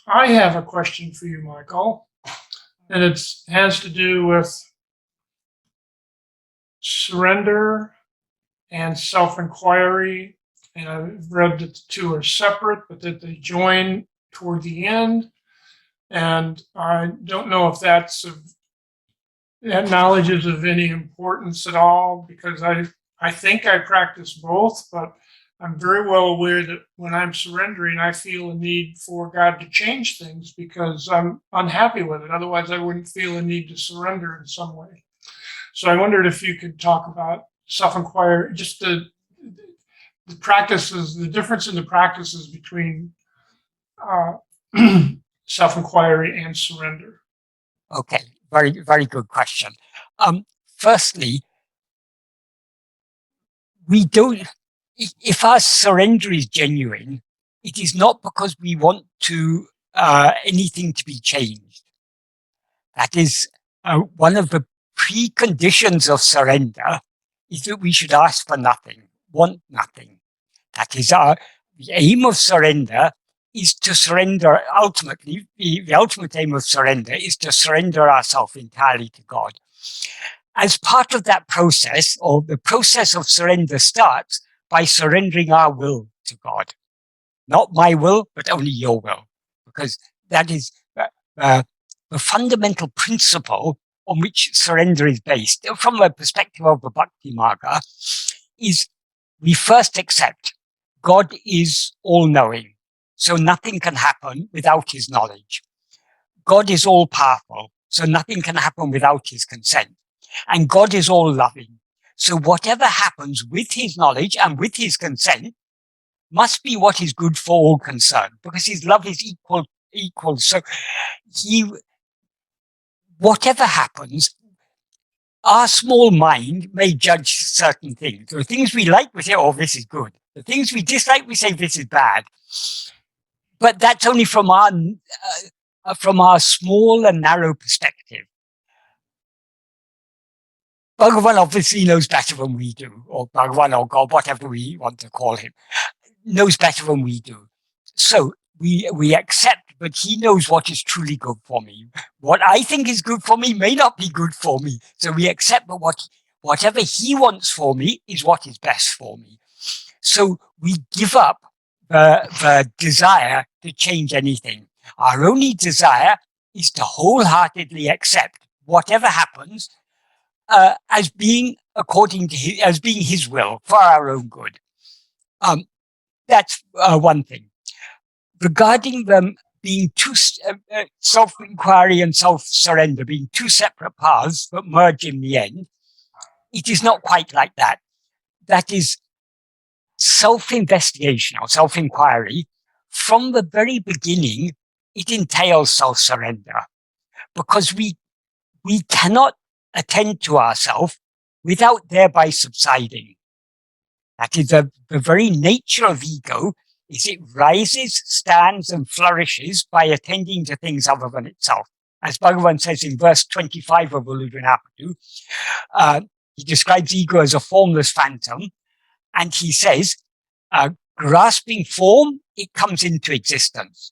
I have a question for you, Michael, and it has to do with surrender and self-inquiry. And I've read that the two are separate, but that they join toward the end. And I don't know if that knowledge is of any importance at all, because I think I practice both, but I'm very well aware that when I'm surrendering, I feel a need for God to change things because I'm unhappy with it. Otherwise, I wouldn't feel a need to surrender in some way. So I wondered if you could talk about self-inquiry, just the practices, the difference in the practices between self-inquiry and surrender. Okay, very, very good question. Firstly, we don't, if our surrender is genuine, it is not because we want to anything to be changed. That is one of the preconditions of surrender, is that we should ask for nothing, want nothing. That is the aim of surrender is to surrender ultimately, the ultimate aim of surrender is to surrender ourselves entirely to God. As part of that process, or the process of surrender starts by surrendering our will to God. Not my will, but only your will. Because that is the fundamental principle on which surrender is based. From the perspective of the Bhakti Marga, is we first accept God is all-knowing, so nothing can happen without his knowledge. God is all-powerful, so nothing can happen without his consent. And God is all-loving, so whatever happens with his knowledge and with his consent must be what is good for all concerned, because his love is equal. So whatever happens, our small mind may judge certain things. The things we like, we say, oh, this is good. The things we dislike, we say, this is bad. But that's only from our small and narrow perspective. Bhagavan obviously knows better than we do, or Bhagavan or God, whatever we want to call him, knows better than we do. So we accept, but he knows what is truly good for me. What I think is good for me may not be good for me. So we accept that whatever he wants for me is what is best for me. So we give up the desire to change anything. Our only desire is to wholeheartedly accept whatever happens as being according to as being his will for our own good. That's one thing. Regarding them being two self-inquiry and self-surrender being two separate paths that merge in the end, it is not quite like that. That is self-investigation or self-inquiry. From the very beginning, it entails self-surrender, because we cannot attend to ourselves without thereby subsiding. That is the very nature of ego, is it rises, stands, and flourishes by attending to things other than itself. As Bhagavan says in verse 25 of Uḷḷadu Nāṛpadu, he describes ego as a formless phantom, and he says, grasping form, it comes into existence.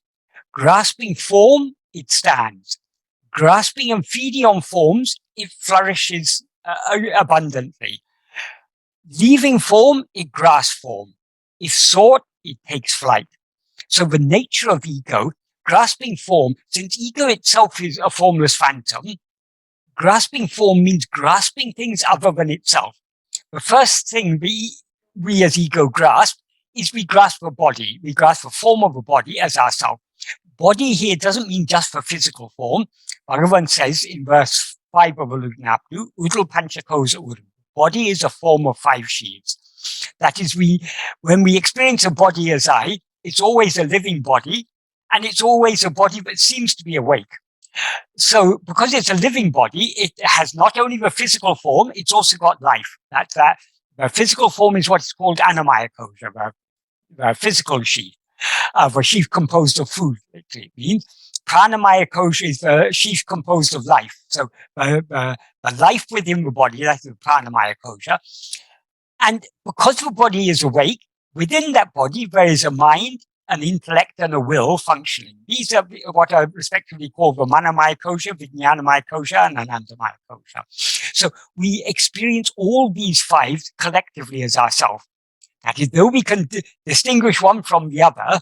Grasping form, it stands. Grasping and feeding on forms, it flourishes abundantly. Leaving form, it grasps form. If sought, it takes flight. So the nature of ego, grasping form, since ego itself is a formless phantom, grasping form means grasping things other than itself. The first thing we as ego grasp is we grasp a body. We grasp the form of a body as ourself. Body here doesn't mean just the physical form. Bhagavan says in verse 5 of Uḷḷadu Nāṛpadu, Udal Panchakosa Urum. Body is a form of 5 sheaths. That is, when we experience a body as I, it's always a living body, and it's always a body that seems to be awake. So because it's a living body, it has not only the physical form, it's also got life. That's that. The physical form is what's called Annamaya Kosha, the physical sheath, the sheath composed of food, it means. Pranamaya Kosha is the sheath composed of life. So the life within the body, that's the Pranamaya Kosha. And because the body is awake, within that body there is a mind an intellect and a will functioning. These are what are respectively called the Manamaya Kosha, Vijnanamaya Kosha, and Anandamaya Kosha. So we experience all these five collectively as ourself. That is, though we can distinguish one from the other,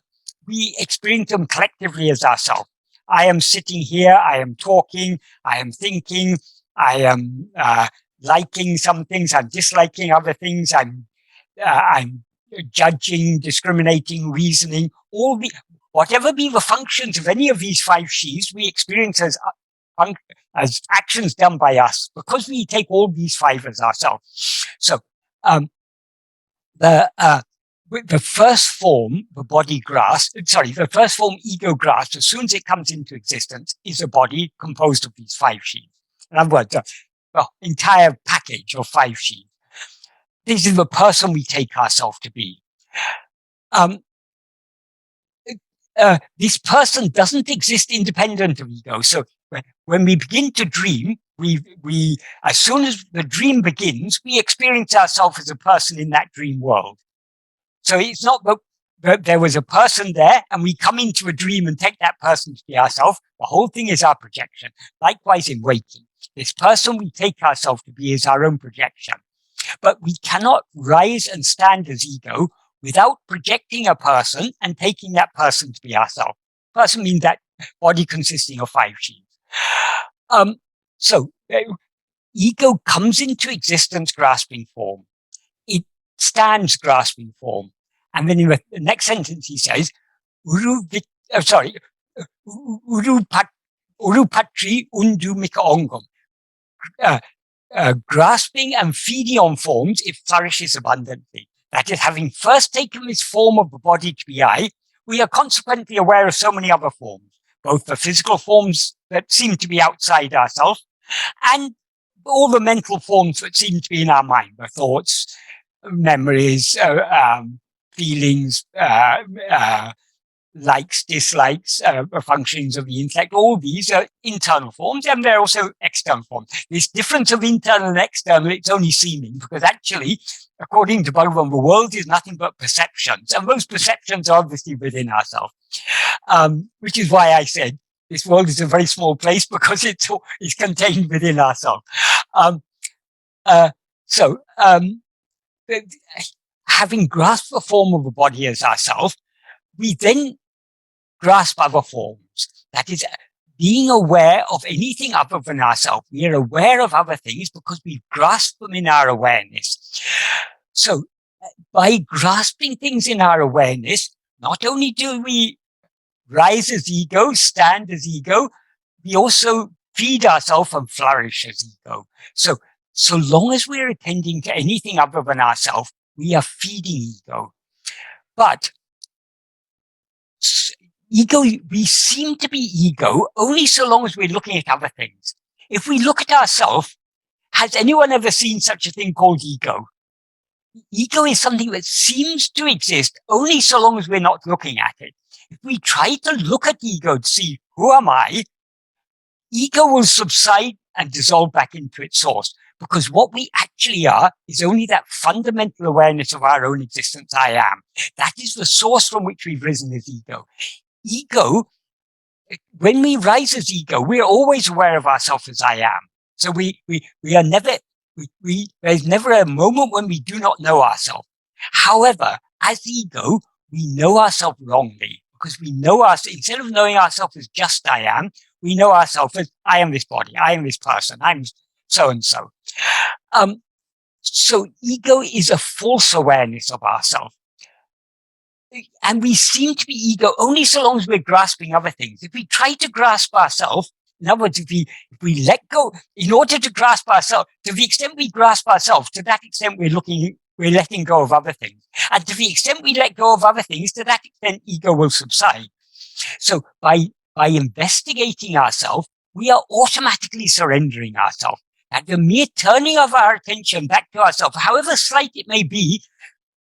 we experience them collectively as ourself. I am sitting here, I am talking, I am thinking, I am liking some things, I'm disliking other things, I'm judging, discriminating, reasoning, whatever be the functions of any of these five sheaves, we experience as actions done by us, because we take all these five as ourselves. So the first form, the first form, ego grasp, as soon as it comes into existence, is a body composed of these five sheaves. In other words, the entire package of five sheaves. This is the person we take ourselves to be. This person doesn't exist independent of ego. So when we begin to dream, we as soon as the dream begins, we experience ourselves as a person in that dream world. So it's not that there was a person there and we come into a dream and take that person to be ourselves. The whole thing is our projection. Likewise in waking, this person we take ourselves to be is our own projection. But we cannot rise and stand as ego without projecting a person and taking that person to be ourselves. Person means that body consisting of five sheaves. So ego comes into existence grasping form. It stands grasping form. And then in the next sentence he says, urupatri undu mika ongam. Grasping and feeding on forms, it flourishes abundantly. That is, having first taken this form of the body to be I, we are consequently aware of so many other forms, both the physical forms that seem to be outside ourselves and all the mental forms that seem to be in our mind, the thoughts, memories, feelings, likes, dislikes, functions of the intellect. All these are internal forms, and they're also external forms. This difference of internal and external, it's only seeming, because actually, according to Bhagavan, the world is nothing but perceptions, and those perceptions are obviously within ourselves. Which is why I said this world is a very small place, because it's contained within ourselves. Having grasped the form of the body as ourself, we then grasp other forms. That is, being aware of anything other than ourselves. We are aware of other things because we grasp them in our awareness. So by grasping things in our awareness, not only do we rise as ego, stand as ego, we also feed ourselves and flourish as ego. So long as we're attending to anything other than ourselves, we are feeding ego. But ego, we seem to be ego only so long as we're looking at other things. If we look at ourselves, has anyone ever seen such a thing called ego? Ego is something that seems to exist only so long as we're not looking at it. If we try to look at ego to see, who am I? Ego will subside and dissolve back into its source, because what we actually are is only that fundamental awareness of our own existence, I am. That is the source from which we've risen as ego. Ego, when we rise as ego, we're always aware of ourselves as I am. So we are never, there's never a moment when we do not know ourselves. However, as ego, we know ourselves wrongly, because we know ourselves, instead of knowing ourselves as just I am, we know ourselves as I am this body, I am this person, I'm so-and-so. So ego is a false awareness of ourselves. And we seem to be ego only so long as we're grasping other things. If we try to grasp ourselves, in other words, if we let go, in order to grasp ourselves, to the extent we grasp ourselves, to that extent we're letting go of other things. And to the extent we let go of other things, to that extent ego will subside. So by investigating ourselves, we are automatically surrendering ourselves. And the mere turning of our attention back to ourselves, however slight it may be,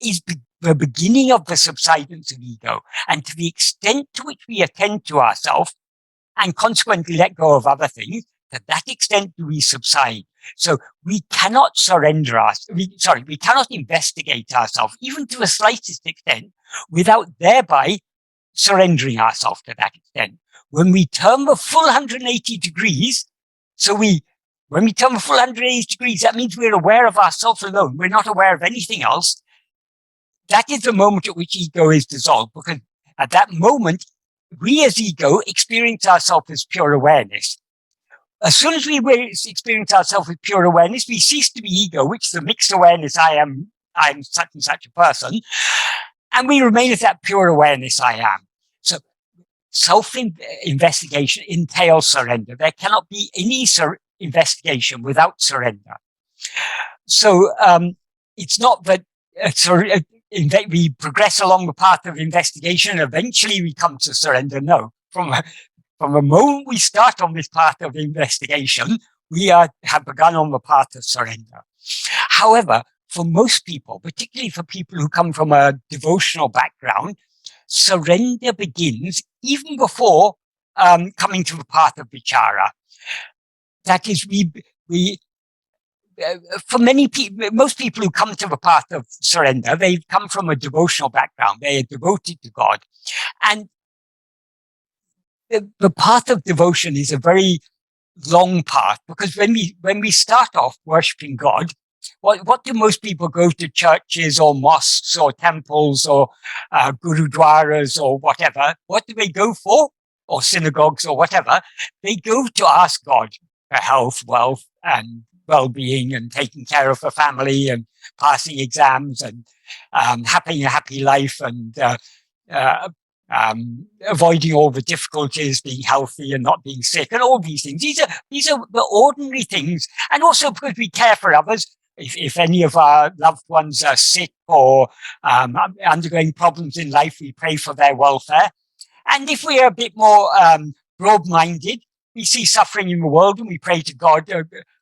is the beginning of the subsidence of ego. And to the extent to which we attend to ourselves and consequently let go of other things, to that extent do we subside. So we cannot surrender we cannot investigate ourselves, even to the slightest extent, without thereby surrendering ourselves to that extent. When we turn the full 180 degrees, when we turn the full 180 degrees, that means we're aware of ourselves alone. We're not aware of anything else. That is the moment at which ego is dissolved, because at that moment, we as ego experience ourselves as pure awareness. As soon as we experience ourselves with pure awareness, we cease to be ego, which is the mixed awareness, I am such and such a person, and we remain as that pure awareness, I am. So self-investigation entails surrender. There cannot be any investigation without surrender. So it's not that we progress along the path of investigation and eventually we come to surrender. No, from the moment we start on this path of investigation, we have begun on the path of surrender. However, for most people, particularly for people who come from a devotional background, surrender begins even before coming to the path of vichara. That is, for most people who come to the path of surrender, they've come from a devotional background. They are devoted to God. And the path of devotion is a very long path, because when we start off worshipping God, what do most people go to churches or mosques or temples or gurudwaras or whatever? What do they go for? Or synagogues or whatever? They go to ask God for health, wealth, and well-being, and taking care of the family, and passing exams, and having a happy life, and avoiding all the difficulties, being healthy and not being sick, and all these things. These are the ordinary things, and also because we care for others. If any of our loved ones are sick or undergoing problems in life, we pray for their welfare. And if we are a bit more broad-minded, we see suffering in the world and we pray to God,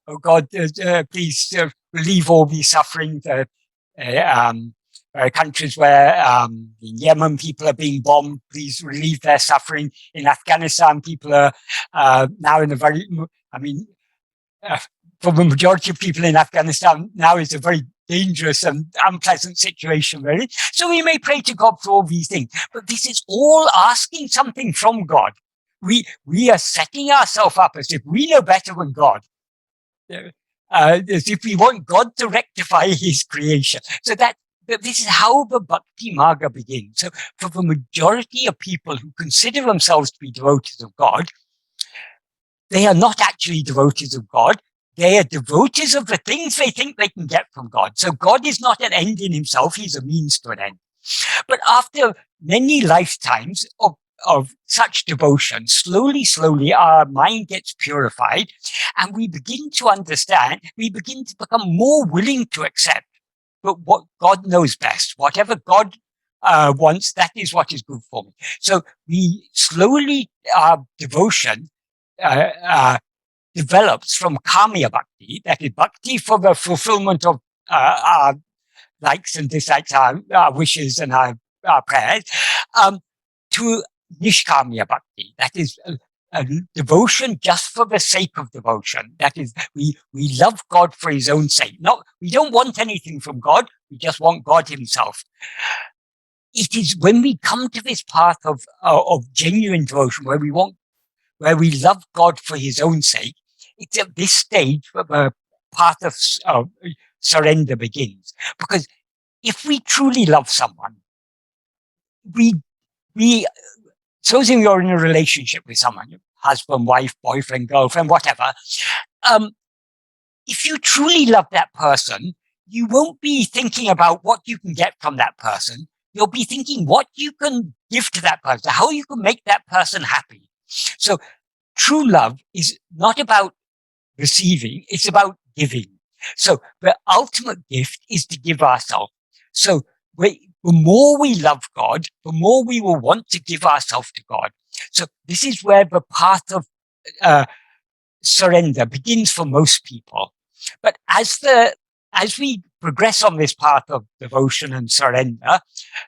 oh God, please relieve all these suffering. Countries where in Yemen people are being bombed, please relieve their suffering. In Afghanistan, people are now in a very, for the majority of people in Afghanistan, now is a very dangerous and unpleasant situation, really. So we may pray to God for all these things, but this is all asking something from God. We are setting ourselves up as if we know better than God, as if we want God to rectify His creation. So that this is how the Bhakti Marga begins. So for the majority of people who consider themselves to be devotees of God, they are not actually devotees of God. They are devotees of the things they think they can get from God. So God is not an end in himself. He's a means to an end. But after many lifetimes of such devotion, slowly, our mind gets purified, and we begin to understand, we begin to become more willing to accept but what God knows best. Whatever God wants, that is what is good for me. So we slowly, our devotion develops from kamya bhakti, that is bhakti for the fulfillment of our likes and dislikes, our wishes and our prayers, to nishkamya bhakti, that is a devotion just for the sake of devotion. That is, we love God for His own sake. We don't want anything from God. We just want God Himself. It is when we come to this path of genuine devotion, where we love God for His own sake. It's at this stage where the path of surrender begins. Because if we truly love someone, supposing you're in a relationship with someone, husband, wife, boyfriend, girlfriend, whatever. If you truly love that person, you won't be thinking about what you can get from that person. You'll be thinking what you can give to that person, how you can make that person happy. So true love is not about receiving, it's about giving. So the ultimate gift is to give ourselves. So the more we love God, the more we will want to give ourselves to God. So this is where the path of surrender begins for most people. But as we progress on this path of devotion and surrender,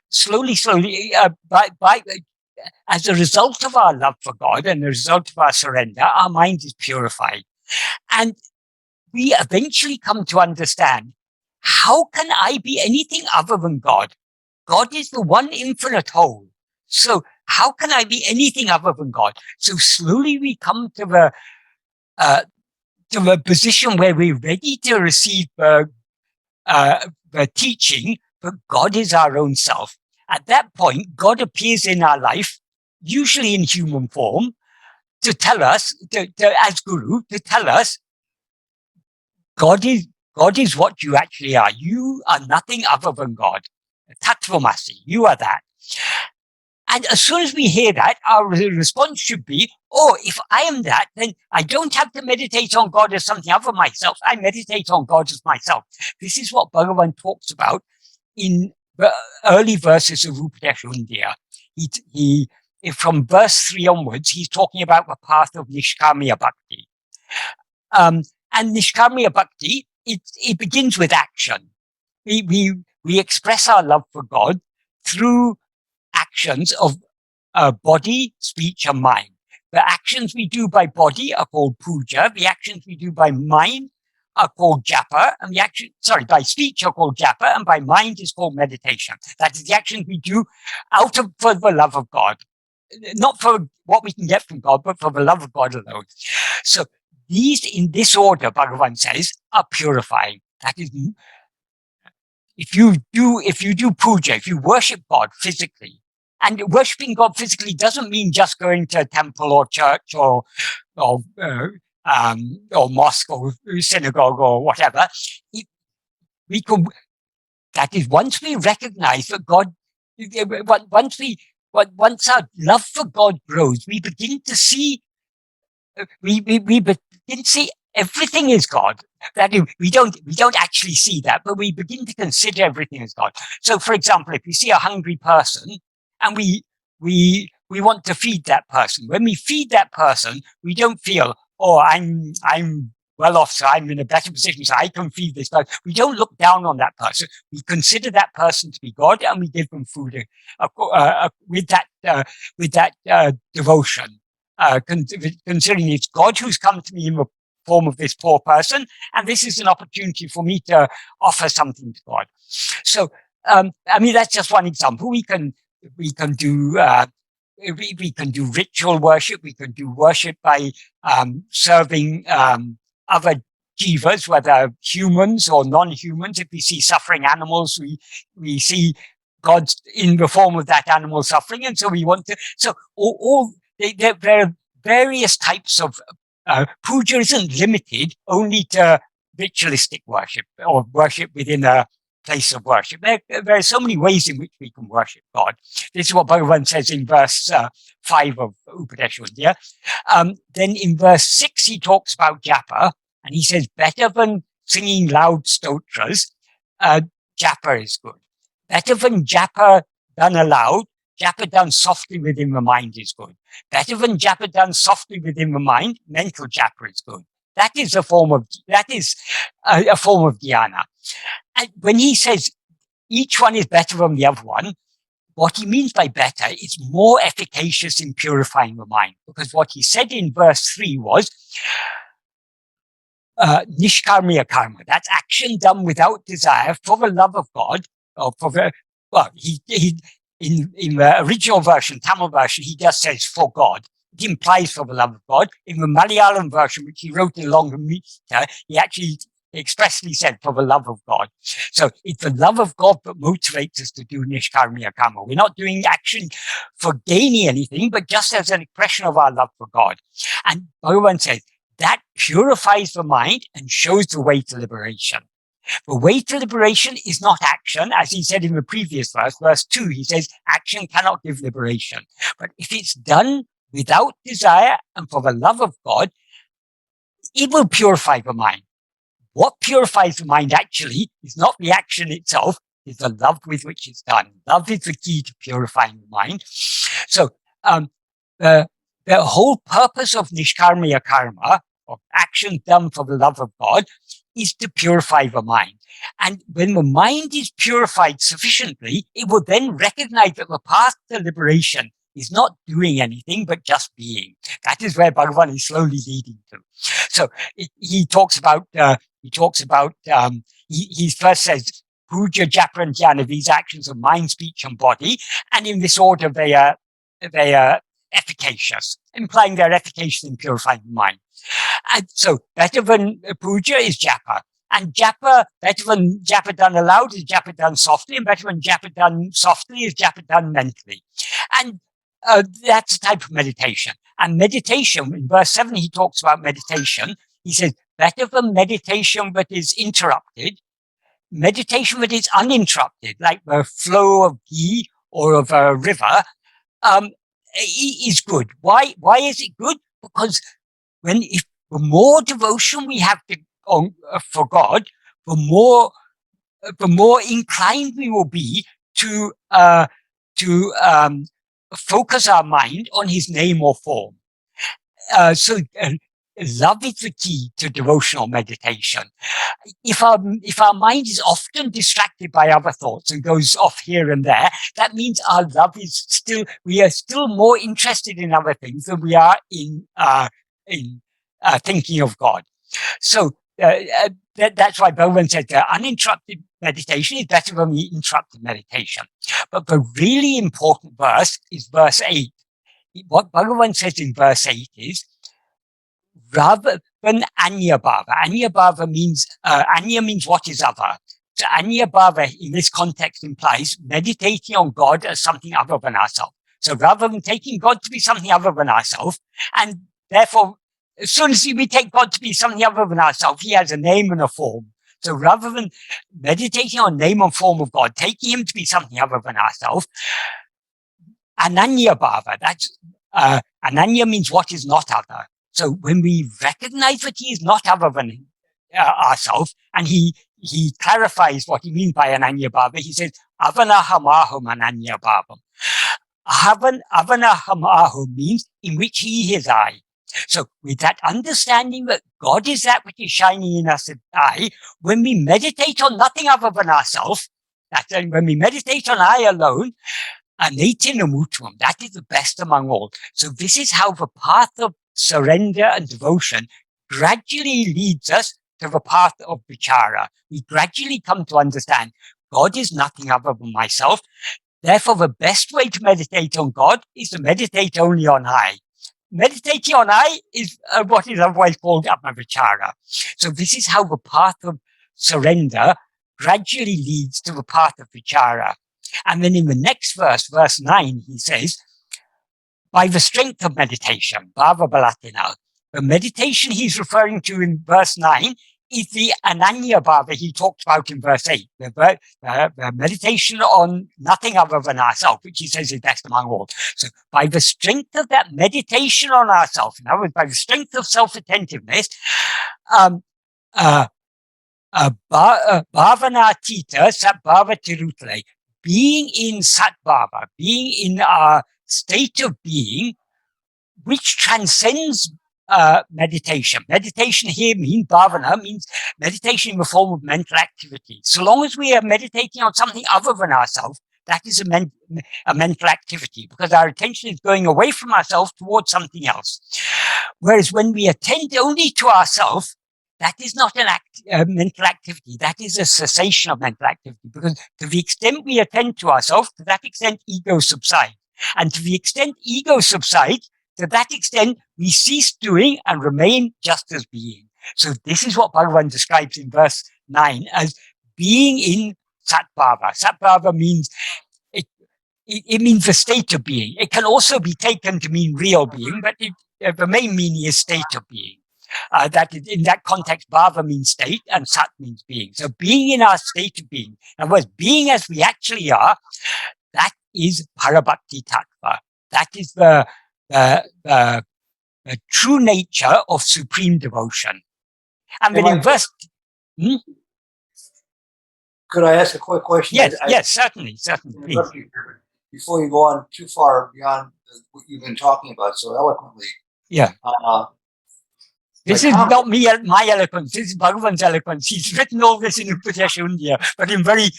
slowly, as a result of our love for God and the result of our surrender, our mind is purified. And we eventually come to understand, how can I be anything other than God? God is the one infinite whole. So how can I be anything other than God? So slowly we come to a position where we're ready to receive the teaching, but God is our own self. At that point, God appears in our life, usually in human form, to tell us, as Guru, to tell us, God is what you actually are. You are nothing other than God. Tattvamasi, you are that. And as soon as we hear that, our response should be, oh, if I am that, then I don't have to meditate on God as something other than myself. I meditate on God as myself. This is what Bhagavan talks about in the early verses of Upadēśa Undiyār. From verse 3 onwards, he's talking about the path of Nishkamya Bhakti. And Nishkamya Bhakti, it begins with action. We express our love for God through actions of body, speech, and mind. The actions we do by body are called puja. The actions we do by mind are called japa, and by speech are called japa, and by mind is called meditation. That is the actions we do for the love of God, not for what we can get from God, but for the love of God alone. So these, in this order, Bhagavan says, are purifying. That is, if you do puja, if you worship God physically, and worshipping God physically doesn't mean just going to a temple or church or mosque or synagogue or whatever. That is, once we recognize that God, once our love for God grows, we begin to see, we begin to see everything is God. That is, we don't actually see that, but we begin to consider everything as God. So, for example, if we see a hungry person and we want to feed that person, when we feed that person, we don't feel, oh, I'm well off, so I'm in a better position, so I can feed this person. We don't look down on that person. We consider that person to be God, and we give them food with that devotion, considering it's God who's come to me in the form of this poor person, and this is an opportunity for me to offer something to God. So, I mean, that's just one example. We can do ritual worship. We can do worship by serving other jivas, whether humans or non-humans. If we see suffering animals, we see God in the form of that animal suffering, and so we want to. So there are various types of puja. Isn't limited only to ritualistic worship or worship within a place of worship. There are so many ways in which we can worship God. This is what Bhagavan says in verse 5 of Upadēśa Undiyār. Then in verse 6, he talks about japa, and he says, better than singing loud stotras, japa is good. Better than japa done aloud, japa done softly within the mind is good. Better than japa done softly within the mind, mental japa is good. That is a form of dhyana. And when he says each one is better than the other one, what he means by better is more efficacious in purifying the mind. Because what he said in verse 3 was nishkarmiya karma. That's action done without desire for the love of God. Or for the, well, in the original version, Tamil version, he just says for God. It implies for the love of God. In the Malayalam version, which he wrote in Ūڵḻamviḍā, he actually expressly said for the love of God. So it's the love of God that motivates us to do nishkarmiya karma. We're not doing action for gaining anything, but just as an expression of our love for God. And Bhagavan says that purifies the mind and shows the way to liberation. The way to liberation is not action, as he said in the previous verse 2, he says action cannot give liberation. But if it's done without desire and for the love of God, it will purify the mind. What purifies the mind actually is not the action itself, it's the love with which it's done. Love is the key to purifying the mind. So the whole purpose of nishkarmiya karma, of action done for the love of God, is to purify the mind. And when the mind is purified sufficiently, it will then recognize that the path to liberation is not doing anything, but just being. That is where Bhagavan is slowly leading to. So he talks about, he first says, puja, japa, and dhyana, these actions of mind, speech, and body. And in this order, they are they are efficacious, implying they're efficacious in purifying the mind. And so better than puja is japa. And japa, better than japa done aloud is japa done softly, and better than japa done softly is japa done mentally. And that's a type of meditation. And meditation, in verse 7, he talks about meditation. He says, better than meditation that is interrupted, meditation that is uninterrupted, like the flow of ghee or of a river, is good. Why is it good? Because the more devotion we have for God, the more inclined we will be to focus our mind on his name or form. So love is the key to devotional meditation. If our mind is often distracted by other thoughts and goes off here and there, that means our love is we are still more interested in other things than we are in thinking of God. So that's why Bhagavan said uninterrupted meditation is better than the interrupted meditation. But the really important verse is verse 8. What Bhagavan says in verse 8 is, rather than anya bhava. Anya bhava means, anya means what is other. So anya bhava in this context implies meditating on God as something other than ourselves. So rather than taking God to be something other than ourselves, and therefore, as soon as we take God to be something other than ourselves, he has a name and a form. So rather than meditating on name and form of God, taking him to be something other than ourselves, ananya bhava, that's, ananya means what is not other. So when we recognize that he is not other than ourselves, and he clarifies what he means by ananya bhava, he says, avanahamahu ananya bhavam. Avanahamahu means in which he is I. So with that understanding that God is that which is shining in us as I, when we meditate on nothing other than ourselves, when we meditate on I alone, that is the best among all. So this is how the path of surrender and devotion gradually leads us to the path of vichara. We gradually come to understand God is nothing other than myself. Therefore, the best way to meditate on God is to meditate only on I. Meditating on I is what is otherwise called Atma-vichara. So this is how the path of surrender gradually leads to the path of vichara. And then in the next verse, verse 9, he says, by the strength of meditation, bhava balatina, the meditation he's referring to in verse 9 is the ananya bhava he talked about in verse 8, the meditation on nothing other than ourselves, which he says is best among all. So by the strength of that meditation on ourselves, in other words, by the strength of self-attentiveness, bhavana tita satbhava tirutale, being in satbhava, being in a state of being which transcends meditation. Meditation here bhavana means meditation in the form of mental activity. So long as we are meditating on something other than ourselves, that is a mental activity, because our attention is going away from ourselves towards something else. Whereas when we attend only to ourselves, that is not a mental activity. That is a cessation of mental activity, because to the extent we attend to ourselves, to that extent ego subsides. And to the extent ego subsides, to that extent, we cease doing and remain just as being. So this is what Bhagavan describes in verse 9 as being in satbhava. Satbhava means, it means the state of being. It can also be taken to mean real being, but the main meaning is state of being. That in that context, bhava means state and sat means being. So being in our state of being, in other words, being as we actually are, that is parabhakti tattva. That is the true nature of supreme devotion. And then in verse... Could I ask a quick question? Yes, certainly. Before you go on too far beyond what you've been talking about so eloquently. Yeah. This is not my eloquence. This is Bhagavan's eloquence. He's written all this in Upadēśa Undiyār, but in very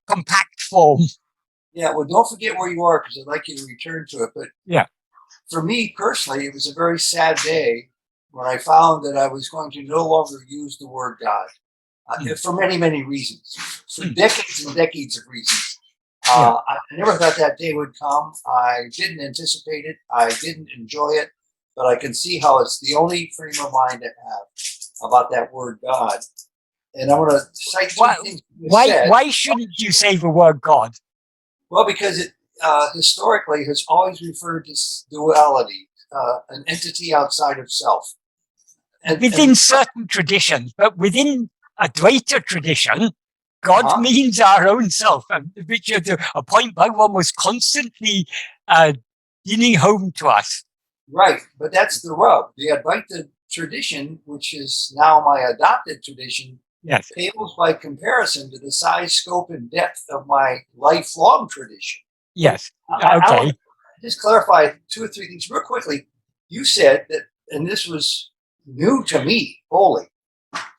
compact form. Yeah, well, don't forget where you are, because I'd like you to return to it. But yeah, for me personally, it was a very sad day when I found that I was going to no longer use the word God, for many, many reasons, for decades and decades of reasons. I never thought that day would come. I didn't anticipate it. I didn't enjoy it, but I can see how it's the only frame of mind to have about that word God. And I'm going to cite two things you said. Why shouldn't you say the word God? Well, because it historically has always referred to duality, an entity outside of self. Within certain traditions, but within Advaita tradition, God means our own self, which is a point Bhagavan was constantly bringing home to us. Right, but that's the rub. The Advaita tradition, which is now my adopted tradition, pales by comparison to the size, scope, and depth of my lifelong tradition. Yes. I just clarify 2 or 3 things real quickly. You said that, and this was new to me wholly.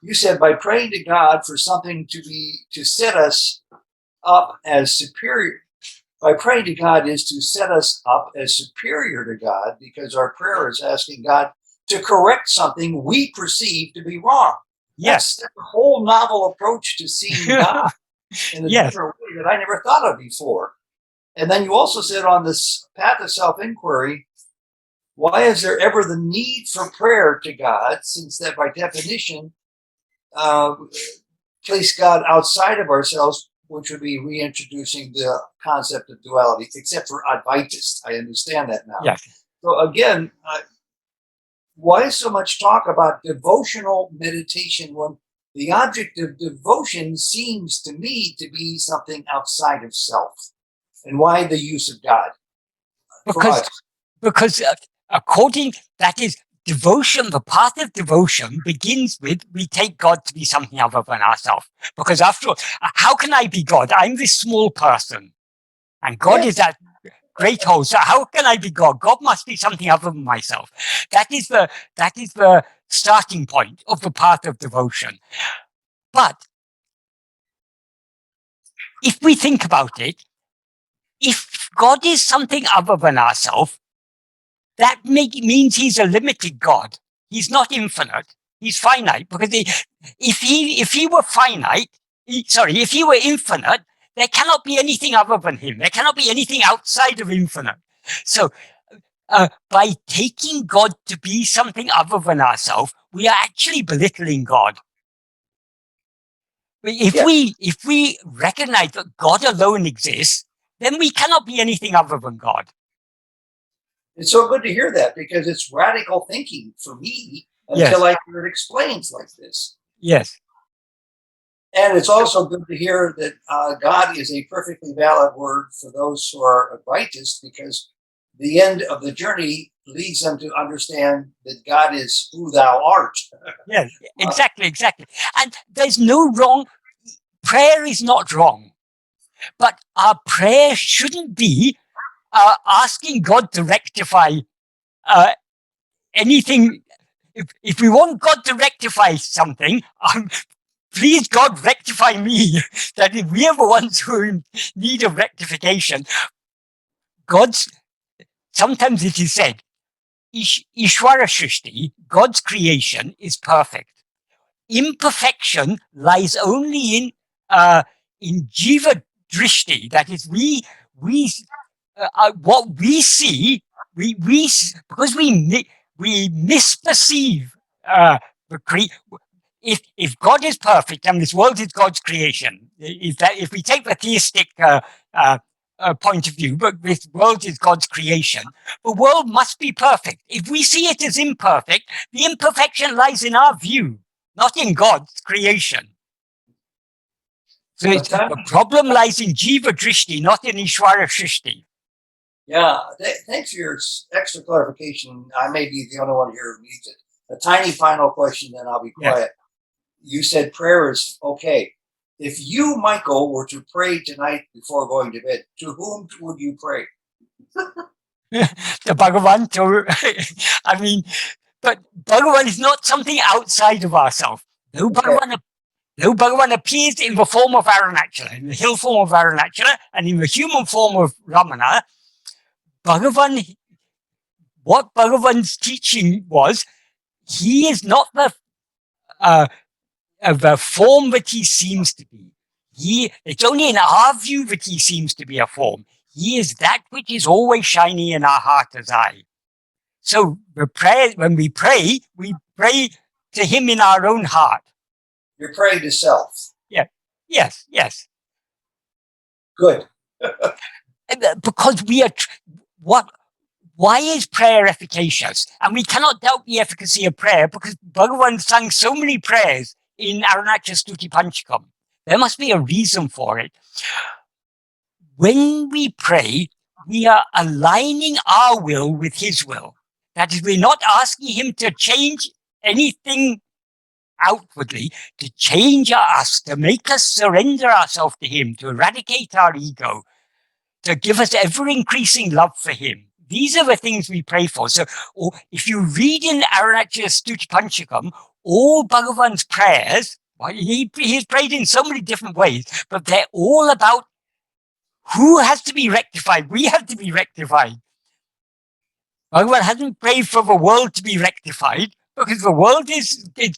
You said by praying to God for something to set us up as superior. By praying to God is to set us up as superior to God, because our prayer is asking God to correct something we perceive to be wrong. Yes. That's a whole novel approach to seeing God in a different way that I never thought of before. And then you also said on this path of self-inquiry, why is there ever the need for prayer to God, since that by definition place God outside of ourselves, which would be reintroducing the concept of duality, except for Advaitists. I understand that now. Yes. So again, why so much talk about devotional meditation when the object of devotion seems to me to be something outside of self? And why the use of God? Because according, that is, devotion, the path of devotion begins with, we take God to be something other than ourselves. Because after all, how can I be God? I'm this small person. And God is that great whole. So how can I be God? God must be something other than myself. That is the starting point of the path of devotion. But if we think about it, if God is something other than ourselves, that means he's a limited God. He's not infinite. He's finite, because if he were finite, if he were infinite, there cannot be anything other than him. There cannot be anything outside of infinite. So by taking God to be something other than ourselves, we are actually belittling God. If we recognize that God alone exists, then we cannot be anything other than God. It's so good to hear that, because it's radical thinking for me until I hear it explained like this. Yes. And it's also good to hear that God is a perfectly valid word for those who are Advaitists, because the end of the journey leads them to understand that God is who thou art. Yes, exactly. And there's no wrong. Prayer is not wrong. But our prayer shouldn't be asking God to rectify anything. If we want God to rectify something, please God rectify me. That if we are the ones who are in need of rectification, sometimes it is said, Ishvara Shrishti, God's creation, is perfect. Imperfection lies only in jiva drishti. That is, what we see, because we misperceive if God is perfect and this world is God's creation, if we take the theistic point of view, but this world is God's creation, the world must be perfect. If we see it as imperfect, the imperfection lies in our view, not in God's creation. So the problem lies in jiva drishti, not in Ishvara Shrishti. Yeah, thanks for your extra clarification. I may be the only one here who needs it. A tiny final question, then I'll be quiet. Yes. You said prayer is okay. If you, Michael, were to pray tonight before going to bed, to whom would you pray? The Bhagavan, but Bhagavan is not something outside of ourselves. No, Bhagavan appears in the form of Arunachala, in the hill form of Arunachala, and in the human form of Ramana. What Bhagavan's teaching was, he is not the form that he seems to be. It's only in our view that he seems to be a form. He is that which is always shining in our heart as I. So when we pray to him in our own heart. You're praying to self. Yeah. Yes. Good. Because we are, why is prayer efficacious? And we cannot doubt the efficacy of prayer because Bhagavan sang so many prayers in Arunachala Stuti Panchakam. There must be a reason for it. When we pray, we are aligning our will with his will. That is, we're not asking him to change anything outwardly, to change us, to make us surrender ourselves to him, to eradicate our ego, to give us ever-increasing love for him. These are the things we pray for. So if you read in Arunachala Stuti Panchakam, all Bhagavan's prayers, well, he's prayed in so many different ways, but they're all about who has to be rectified. We have to be rectified. Bhagavan hasn't prayed for the world to be rectified because the world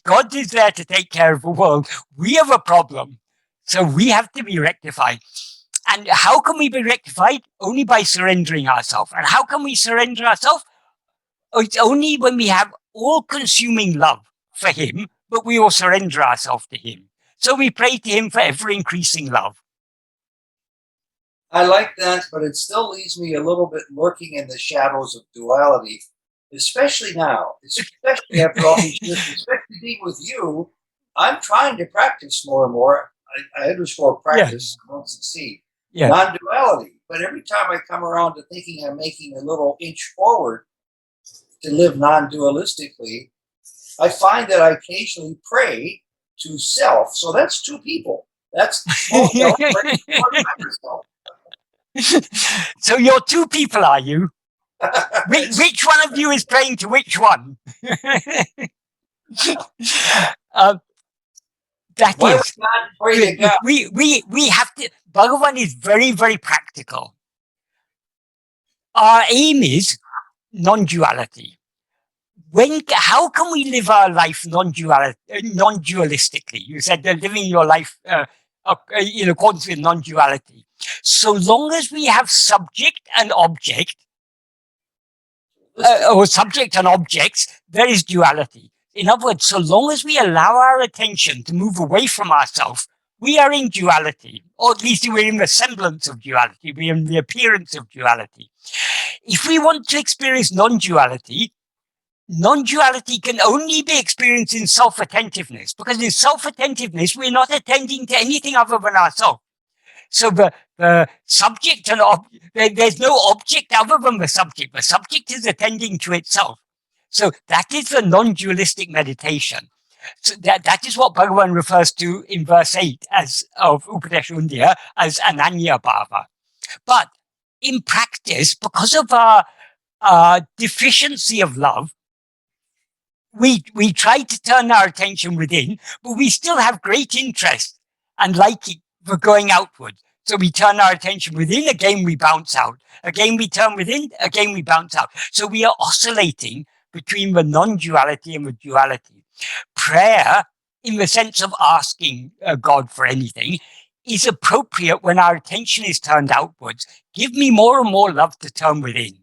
God is there to take care of the world. We have a problem. So we have to be rectified. And how can we be rectified? Only by surrendering ourselves. And how can we surrender ourselves? It's only when we have all-consuming love for him, but we will surrender ourselves to him. So we pray to him for ever-increasing love. I like that, but it still leaves me a little bit lurking in the shadows of duality, especially now, especially after all these years, especially being with you. I'm trying to practice more and more. I underscore practice, I won't succeed. Yeah. Non-duality. But every time I come around to thinking I'm making a little inch forward to live non-dualistically, I find that I occasionally pray to self. So that's two people. That's small self praying to self. So you're two people, are you? Which one of you is praying to which one? That Why is, not pray to God? we have to. Bhagavan is very, very practical. Our aim is non-duality. How can we live our life non-dualistically? You said that living your life in accordance with non-duality. So long as we have subject and object, or subject and objects, there is duality. In other words, so long as we allow our attention to move away from ourselves, we are in duality, or at least we're in the semblance of duality, we're in the appearance of duality. If we want to experience non-duality can only be experienced in self-attentiveness, because in self-attentiveness, we're not attending to anything other than ourselves. So the subject and there's no object other than the subject. The subject is attending to itself. So that is the non-dualistic meditation. So that is what Bhagavan refers to in verse 8 of Upadēśa Undiyār as ananya bhava. But in practice, because of our deficiency of love, we try to turn our attention within, but we still have great interest and liking for going outward. So we turn our attention within, again we bounce out. Again we turn within, again we bounce out. So we are oscillating between the non-duality and the duality. Prayer, in the sense of asking God for anything, is appropriate when our attention is turned outwards. Give me more and more love to turn within.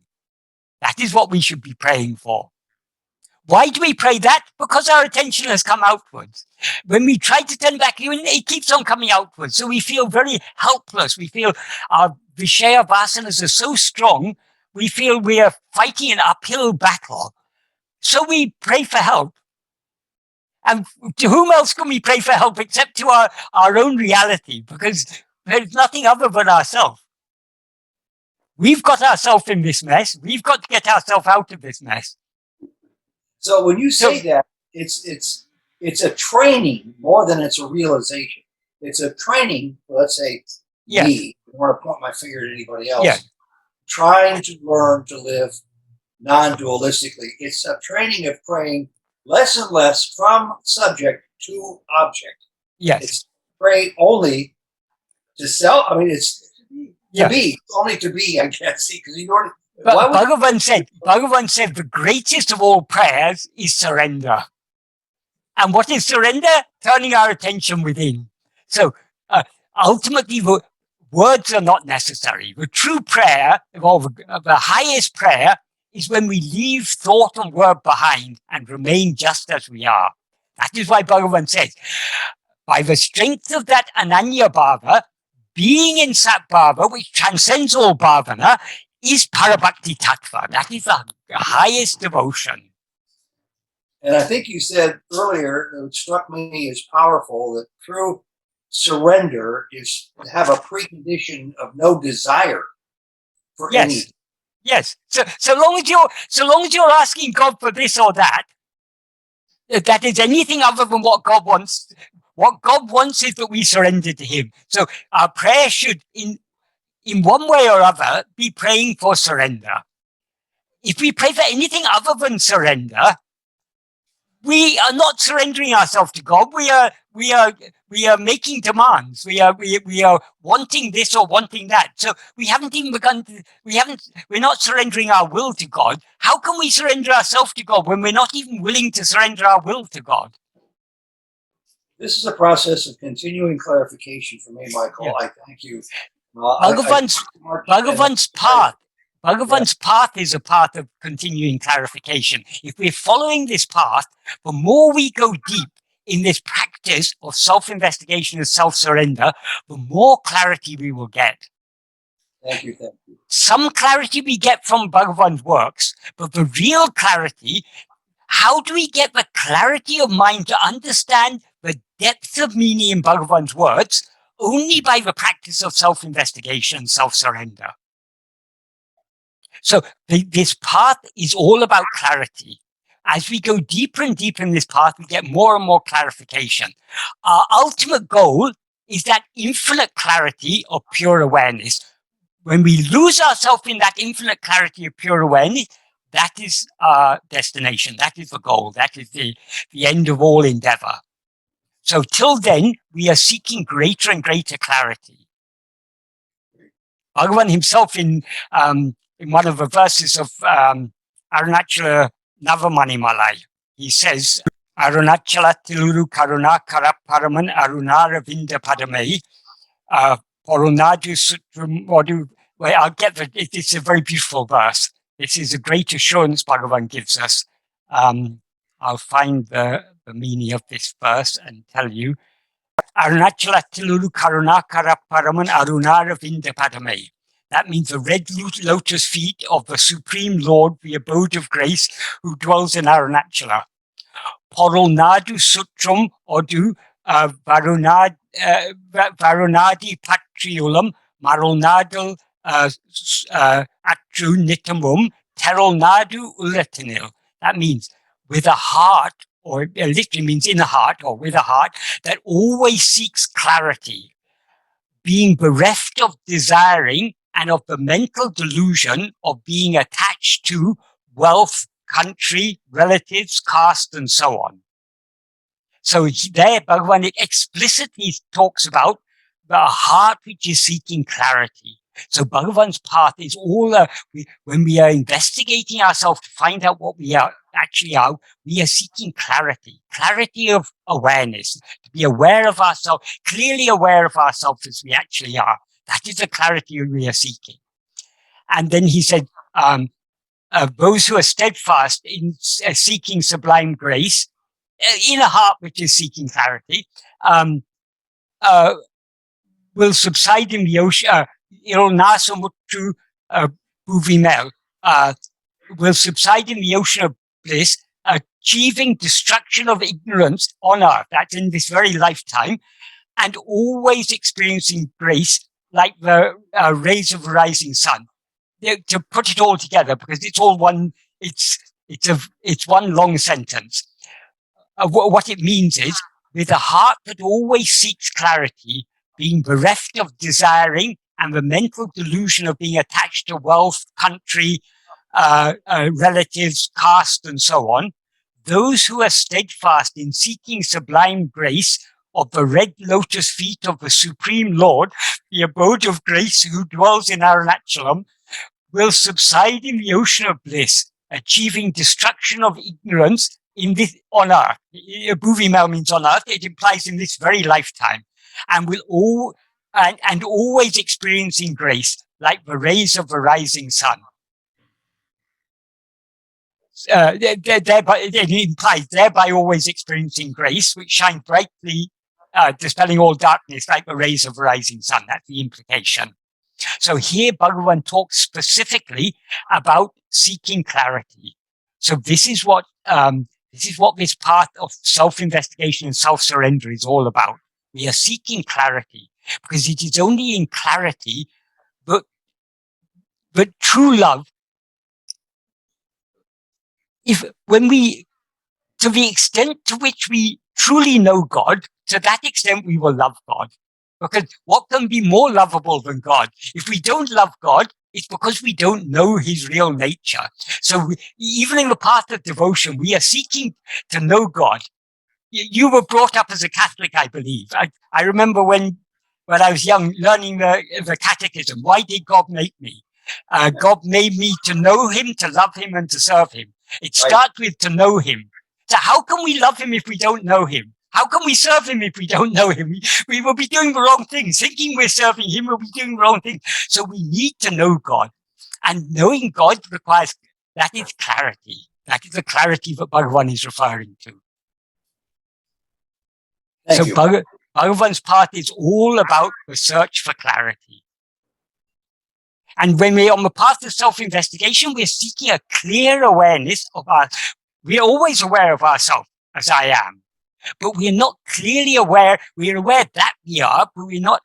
That is what we should be praying for. Why do we pray that? Because our attention has come outwards. When we try to turn back, it keeps on coming outwards. So we feel very helpless. We feel our Vishaya vasanas are so strong, we feel we are fighting an uphill battle. So we pray for help. And to whom else can we pray for help except to our own reality? Because there's nothing other than ourselves. We've got ourselves in this mess. We've got to get ourselves out of this mess. So when you say that, it's a training more than it's a realization. It's a training, let's say, me. I don't want to point my finger at anybody else. Trying to learn to live non-dualistically. It's a training of praying less and less from subject to object. Yes. It's pray only to self. I mean, it's to be, only to be, I guess. See, because you know what? But Bhagavan said the greatest of all prayers is surrender. And what is surrender? Turning our attention within. So ultimately, words are not necessary. The true prayer, or the highest prayer, is when we leave thought and word behind and remain just as we are. That is why Bhagavan says, by the strength of that Ananya Bhava, being in Sat Bhava, which transcends all bhavana, is Parabhakti Tattva. That is the highest devotion. And I think you said earlier, it struck me as powerful, that true surrender is to have a precondition of no desire for anything. Yes. So long as you're asking God for this or that, that is anything other than what God wants. What God wants is that we surrender to Him. So our prayer should, in one way or other, be praying for surrender. If we pray for anything other than surrender, we are not surrendering ourselves to God. We are making demands. We are wanting this or wanting that. So we haven't even begun to, we're not surrendering our will to God. How can we surrender ourselves to God when we're not even willing to surrender our will to God? This is a process of continuing clarification for me, Michael. Yeah. I thank you. Bhagavan's path is a path of continuing clarification. If we're following this path, the more we go deep in this practice of self-investigation and self-surrender, the more clarity we will get. Thank you. Some clarity we get from Bhagavan's works, but the real clarity, how do we get the clarity of mind to understand the depth of meaning in Bhagavan's words? Only by the practice of self-investigation, self-surrender. So this path is all about clarity. As we go deeper and deeper in this path, we get more and more clarification. Our ultimate goal is that infinite clarity of pure awareness. When we lose ourselves in that infinite clarity of pure awareness, that is our destination. That is the goal. That is the end of all endeavor. So till then, we are seeking greater and greater clarity. Bhagavan himself in one of the verses of Arunachala Navamanimalai, he says, Arunachala tiluru karuna karaparaman arunāra padamei porunadu suṭṛu modu. Well, I'll get the, it's a very beautiful verse. This is a great assurance Bhagavan gives us. I'll find the meaning of this verse and tell you. Arunachala tiluru karuna karaparaman arunāra padamei. That means the red lotus feet of the Supreme Lord, the abode of grace, who dwells in Arunachala. Porunadu suṭṛum odu varunadi patriulam marulnadu atru nitamum terulnadu ulatinil. That means with a heart, or it literally means in a heart, or with a heart that always seeks clarity, being bereft of desiring and of the mental delusion of being attached to wealth, country, relatives, caste, and so on. So there, Bhagavan explicitly talks about the heart which is seeking clarity. So Bhagavan's path is all, when we are investigating ourselves to find out what we are actually are, we are seeking clarity of awareness, to be aware of ourselves, clearly aware of ourselves as we actually are. That is the clarity we are seeking. And then he said, those who are steadfast in seeking sublime grace, in a heart which is seeking clarity, will subside in the ocean, will subside in the ocean of bliss, achieving destruction of ignorance on earth, that's in this very lifetime, and always experiencing grace like the rays of the rising sun. To put it all together, because it's all one, it's one long sentence. What it means is, with a heart that always seeks clarity, being bereft of desiring and the mental delusion of being attached to wealth, country, relatives, caste, and so on, those who are steadfast in seeking sublime grace of the red lotus feet of the Supreme Lord, the abode of grace who dwells in Arunachala, will subside in the ocean of bliss, achieving destruction of ignorance in this on earth. Bhuvimel means on earth. It implies in this very lifetime, and will and always experiencing grace, like the rays of the rising sun. Thereby, it implies thereby always experiencing grace, which shine brightly, dispelling all darkness, like the rays of the rising sun. That's the implication. So here, Bhagavan talks specifically about seeking clarity. So this is what this path of self-investigation and self-surrender is all about. We are seeking clarity, because it is only in clarity that true love, to the extent to which we truly know God, to that extent we will love God. Because what can be more lovable than God? If we don't love God, it's because we don't know his real nature. So even in the path of devotion, we are seeking to know God. You were brought up as a Catholic, I believe. I remember when I was young, learning the catechism. Why did God make me? God made me to know him, to love him, and to serve him. It starts with to know him. So how can we love him if we don't know him? How can we serve him if we don't know him? We will be doing the wrong things. Thinking we're serving him, we'll be doing the wrong thing. So we need to know God. And knowing God requires, that is clarity. That is the clarity that Bhagavan is referring to. Thank you. Bhagavan's path is all about the search for clarity. And when we're on the path of self-investigation, we're seeking a clear awareness of we're always aware of ourselves, as I am. But we're not clearly aware. We're aware that we are, but we're not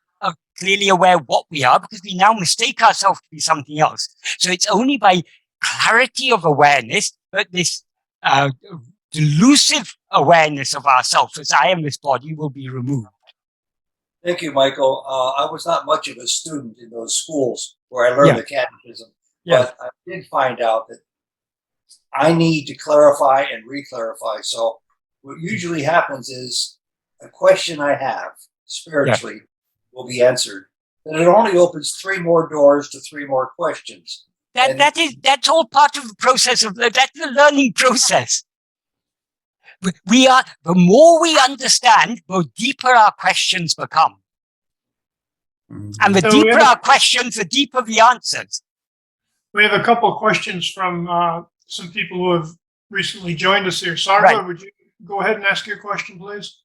clearly aware what we are, because we now mistake ourselves to be something else. So it's only by clarity of awareness that this delusive awareness of ourselves, as I am this body, will be removed. Thank you, Michael. I was not much of a student in those schools where I learned the catechism, but I did find out that I need to clarify and re-clarify. So what usually happens is a question I have spiritually will be answered. And it only opens 3 more doors to 3 more questions. That's all part of the process that's the learning process. The more we understand, the deeper our questions become. And the deeper our questions, the deeper the answers. We have a couple of questions from some people who have recently joined us here. Sarva, would you go ahead and ask your question, please?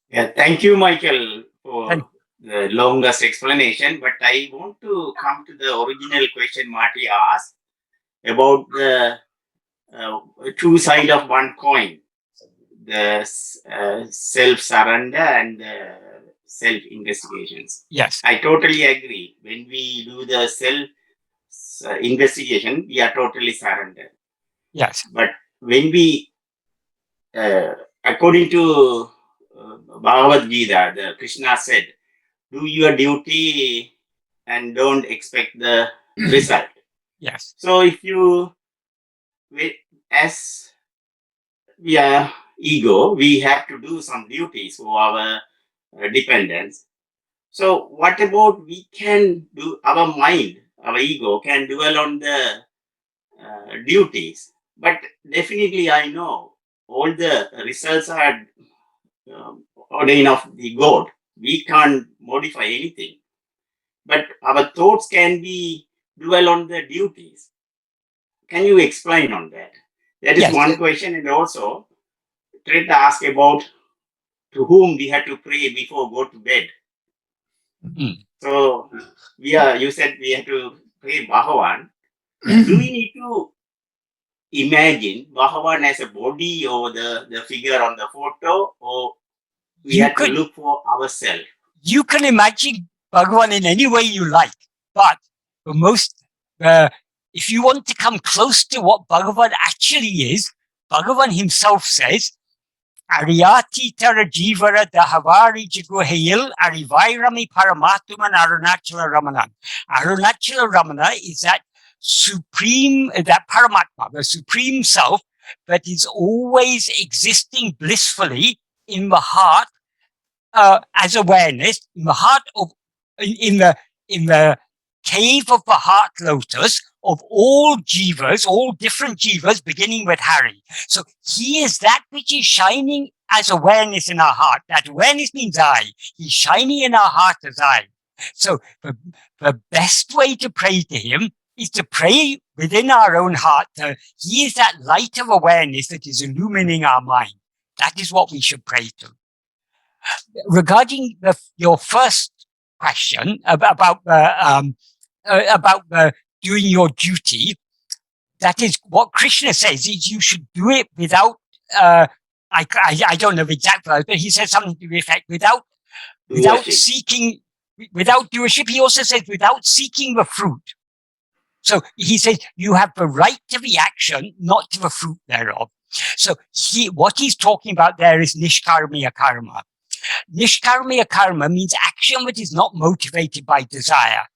Yeah, thank you, Michael, for the longest explanation. But I want to come to the original question Marty asked about the two sides of one coin, the self-surrender and the self-investigations. Yes. I totally agree. When we do the self-investigation, we are totally surrendered. Yes. But when we, according to Bhagavad-gītā, the Krishna said, do your duty and don't expect the result. Yes. So if you, as we are ego, we have to do some duties for our dependents. So what about we can do, our mind, our ego can dwell on the duties. But definitely I know all the results are ordained of the God. We can't modify anything. But our thoughts can be dwell on the duties. Can you explain on that? That is one question. And also, try to ask about to whom we have to pray before go to bed. So you said we have to pray Bhagavan. Do we need to imagine Bhagavan as a body or the figure on the photo, or we have to look for ourselves? You can imagine Bhagavan in any way you like, but the most, if you want to come close to what Bhagavan actually is, Bhagavan himself says, Ariyati tara jivara dahavari jiguhayil arivairami paramatuman Arunachala Ramana. Arunachala Ramana is that supreme, that Paramatma, the supreme self that is always existing blissfully in the heart as awareness, in the heart of, in the cave of the heart lotus of all jivas, all different jivas, beginning with Hari. So he is that which is shining as awareness in our heart. That awareness means I. He's shining in our heart as I. So the best way to pray to him is to pray within our own heart. He is that light of awareness that is illumining our mind. That is what we should pray to. Regarding your first question about doing your duty, that is what Krishna says, is you should do it without, I don't know the exact words, but he says something to the effect, without seeking, without doership. He also says without seeking the fruit. So he says you have the right to the action, not to the fruit thereof. So what he's talking about there is nishkarmiya karma. Nishkarmiya karma means action that is not motivated by desire.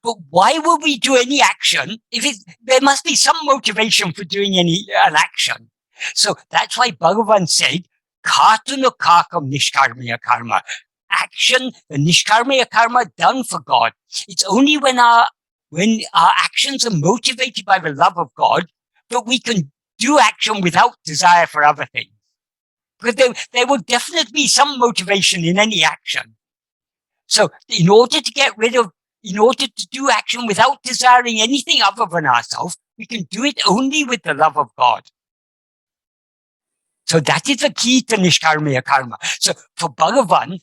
But why would we do any action if there must be some motivation for doing an action? So that's why Bhagavan said, kāṭṭu no kākam nishkarmiya karma. Action, the nishkarmiya karma done for God. It's only when our actions are motivated by the love of God that we can do action without desire for other things. Because there will definitely be some motivation in any action. So in order to do action without desiring anything other than ourselves, we can do it only with the love of God. So that is the key to nishkarmiya karma. So for Bhagavan,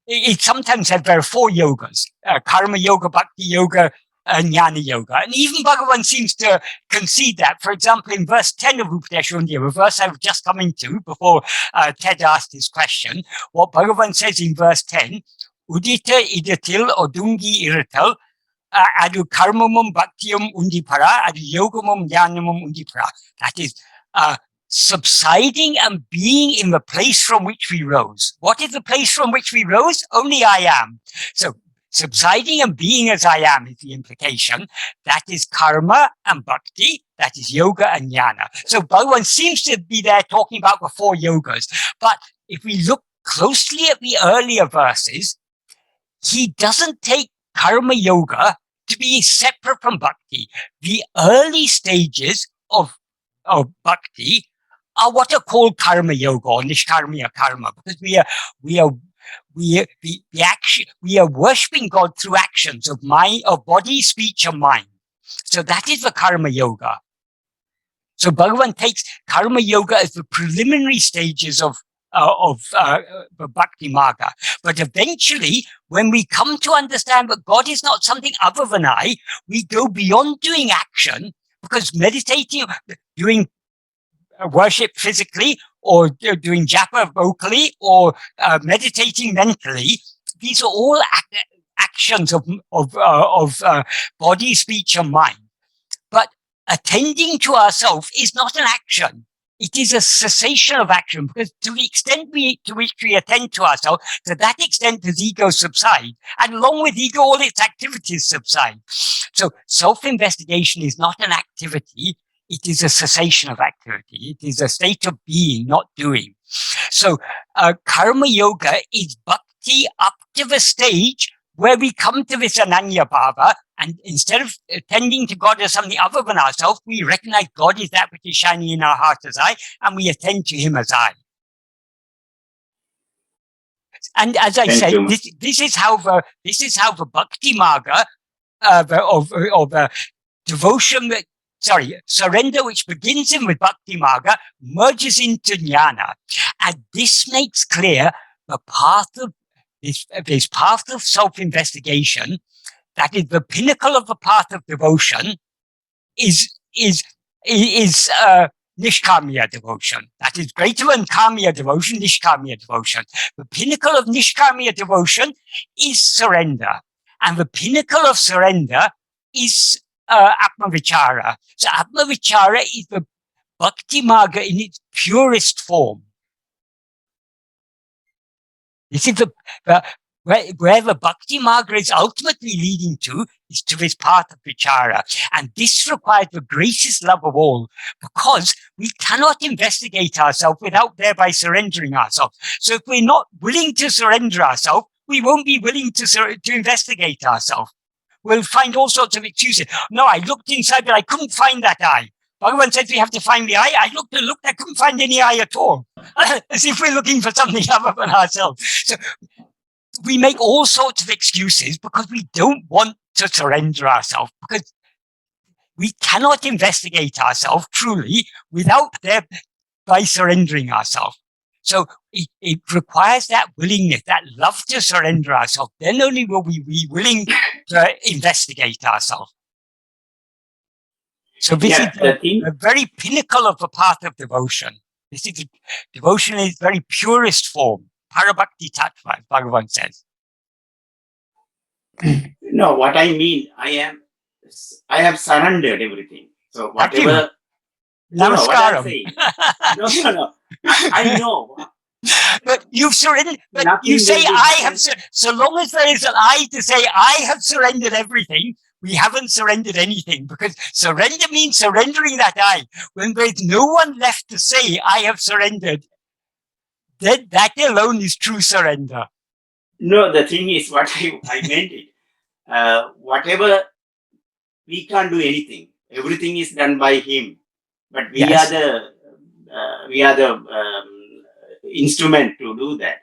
it's sometimes said there are 4 yogas, karma yoga, bhakti yoga, jnana yoga. And even Bhagavan seems to concede that. For example, in verse 10 of Upadēśa Undiyār, a verse I was just coming to before Ted asked his question, what Bhagavan says in verse 10, udita idatil odungi iratal, adu karmamum bhaktium undipara, adu yogamum jnanamum undipara. That is, subsiding and being in the place from which we rose. What is the place from which we rose? Only I am. So subsiding and being as I am is the implication. That is karma and bhakti. That is yoga and jnana. So Bhagavan seems to be there talking about the 4 yogas. But if we look closely at the earlier verses, he doesn't take karma yoga to be separate from bhakti. The early stages of bhakti are what are called karma yoga or nishkarmiya karma, because we are worshipping God through actions of body, speech, and mind. So that is the karma yoga. So Bhagavan takes karma yoga as the preliminary stages of the bhakti marga. But eventually, when we come to understand that God is not something other than I, we go beyond doing action, because meditating, doing worship physically, or doing japa vocally, or meditating mentally, these are all actions of body, speech, and mind. But attending to ourselves is not an action. It is a cessation of action, because to the extent to which we attend to ourselves, to that extent does ego subside. And along with ego, all its activities subside. So self-investigation is not an activity. It is a cessation of activity. It is a state of being, not doing. So karma yoga is bhakti up to the stage where we come to this ananya bhava, and instead of attending to God as something other than ourselves, we recognize God is that which is shining in our heart as I, and we attend to him as I. And as I said, this is how the bhakti marga of devotion, surrender, which begins in with bhakti marga, merges into jnana. And this makes clear the path of this path of self-investigation, that is the pinnacle of the path of devotion, is nishkarmiya devotion. That is greater than karmiya devotion, nishkarmiya devotion. The pinnacle of nishkarmiya devotion is surrender. And the pinnacle of surrender is Atma-vichara. So Atma-vichara is the bhakti marga in its purest form. This is where the bhakti marga is ultimately leading to, is to this path of vichara. And this requires the greatest love of all, because we cannot investigate ourselves without thereby surrendering ourselves. So if we're not willing to surrender ourselves, we won't be willing to investigate ourselves. We'll find all sorts of excuses. No, I looked inside, but I couldn't find that I. Bhagavan says we have to find the I. I looked and looked, I couldn't find any I at all. As if we're looking for something other than ourselves. So we make all sorts of excuses because we don't want to surrender ourselves, because we cannot investigate ourselves truly without by surrendering ourselves. So it requires that willingness, that love to surrender ourselves. Then only will we be willing to investigate ourselves. So this is a very pinnacle of the path of devotion. Devotion is very purest form, parabhakti tattva, as Bhagavan says. No, what I mean, I have surrendered everything. So whatever. Namaskaram. No. I know. But you've surrendered. But you say I have. So long as there is an I to say I have surrendered everything, we haven't surrendered anything, because surrender means surrendering that I. When there's no one left to say I have surrendered, then that alone is true surrender. No, the thing is, what I meant it. Whatever, we can't do anything. Everything is done by him. But we are the instrument to do that.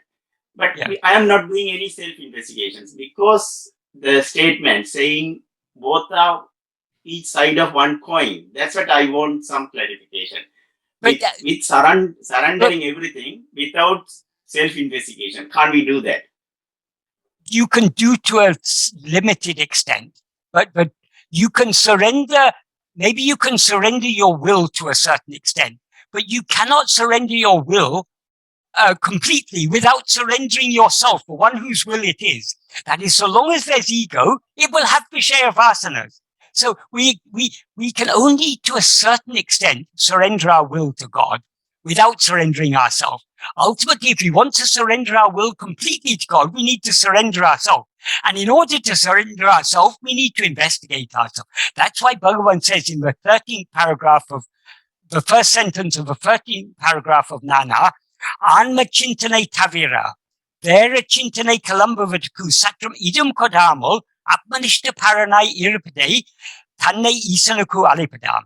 But I am not doing any self-investigations, because the statement saying both are each side of one coin. That's what I want some clarification. With surrendering everything without self-investigation, can't we do that? You can do to a limited extent, but you can surrender. Maybe you can surrender your will to a certain extent, but you cannot surrender your will completely without surrendering yourself, the one whose will it is. That is, so long as there's ego, it will have Vishaya vasanas. So we can only, to a certain extent, surrender our will to God without surrendering ourselves. Ultimately, if we want to surrender our will completely to God, we need to surrender ourselves. And in order to surrender ourselves, we need to investigate ourselves. That's why Bhagavan says in the 13th paragraph of the first sentence of the 13th paragraph of Nāṉ Ār, Anma chintane tavira, vera chintane kalambavataku satram idam kodamul, Atmanishta paranai iripade, tanne isanaku alipadam.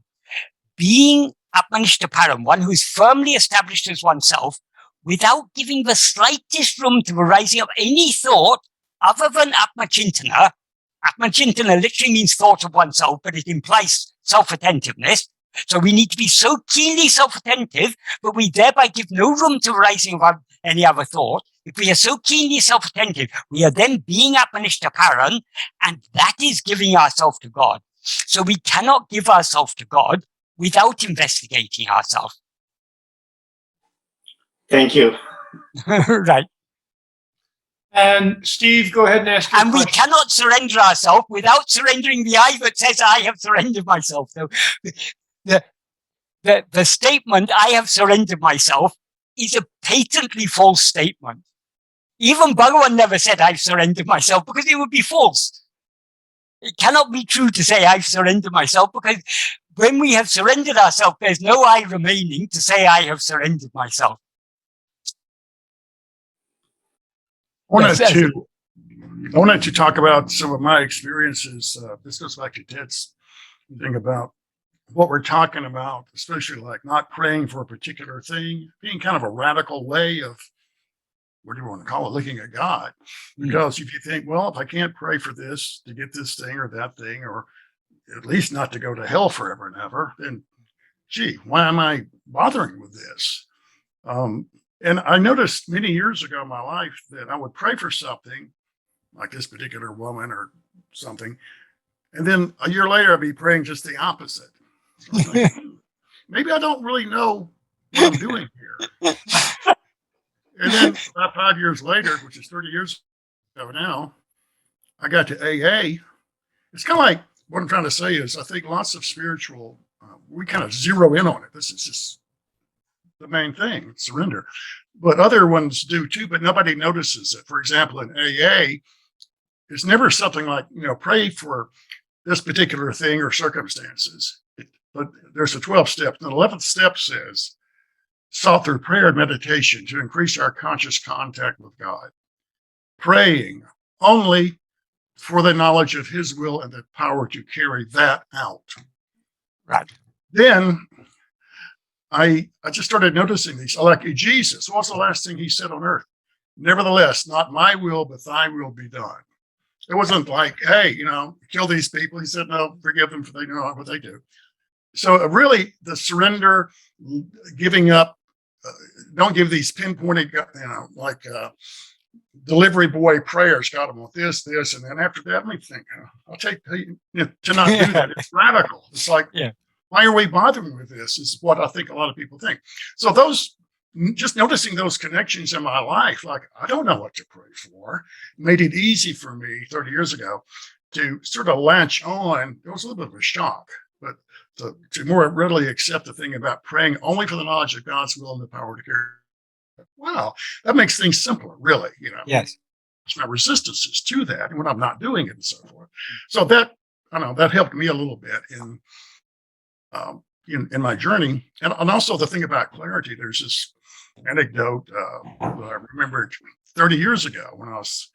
Being Atmanishta param, one who is firmly established as oneself, without giving the slightest room to the rising of any thought other than Atmachintana. Atmachintana literally means thought of oneself, but it implies self-attentiveness. So we need to be so keenly self-attentive, but we thereby give no room to the rising of any other thought. If we are so keenly self-attentive, we are then being Atmanishta param, and that is giving ourselves to God. So we cannot give ourselves to God without investigating ourselves. Thank you. Right. And Steve, go ahead and ask your And question. we cannot surrender ourselves without surrendering the I that says, I have surrendered myself. So the statement, I have surrendered myself, is a patently false statement. Even Bhagavan never said, I've surrendered myself, because it would be false. It cannot be true to say, I've surrendered myself, because when we have surrendered ourselves, there's no I remaining to say, I have surrendered myself. I wanted to talk about some of my experiences. This goes back to Ted's thing about what we're talking about, especially like not praying for a particular thing, being kind of a radical way of, what do you want to call it, looking at God. Because if you think, well, if I can't pray for this to get this thing or that thing, or at least not to go to hell forever and ever, then gee, why am I bothering with this? And I noticed many years ago in my life that I would pray for something, like this particular woman or something, and then a year later I'd be praying just the opposite. So like, maybe I don't really know what I'm doing here. And then about 5 years later, which is 30 years ago now, I got to AA. It's kind of like, what I'm trying to say is, I think lots of spiritual, we kind of zero in on it. This is just the main thing, surrender. But other ones do too, but nobody notices it. For example, in AA, it's never something like, pray for this particular thing or circumstances. But there's a 12 steps. And the 11th step says, sought through prayer and meditation to increase our conscious contact with God. Praying only for the knowledge of his will and the power to carry that out. Right. then I just started noticing these. Like Jesus, what was the last thing he said on earth? Nevertheless, not my will, but thy will be done. It wasn't like, hey, kill these people. He said, no, forgive them for they know not what they do. So really the surrender, giving up, don't give these pinpointed, like delivery boy prayers. God, I want this, and then after that, let me think. I'll take to not do that. It's radical. It's like, why are we bothering with this? Is what I think a lot of people think. So just noticing those connections in my life, like I don't know what to pray for, made it easy for me 30 years ago to sort of latch on. It was a little bit of a shock, but to more readily accept the thing about praying only for the knowledge of God's will and the power to carry. Wow, that makes things simpler, really. Yes. My resistances to that, and when I'm not doing it, and so forth. So that that helped me a little bit in my journey, and also the thing about clarity. There's this anecdote that I remembered 30 years ago when I was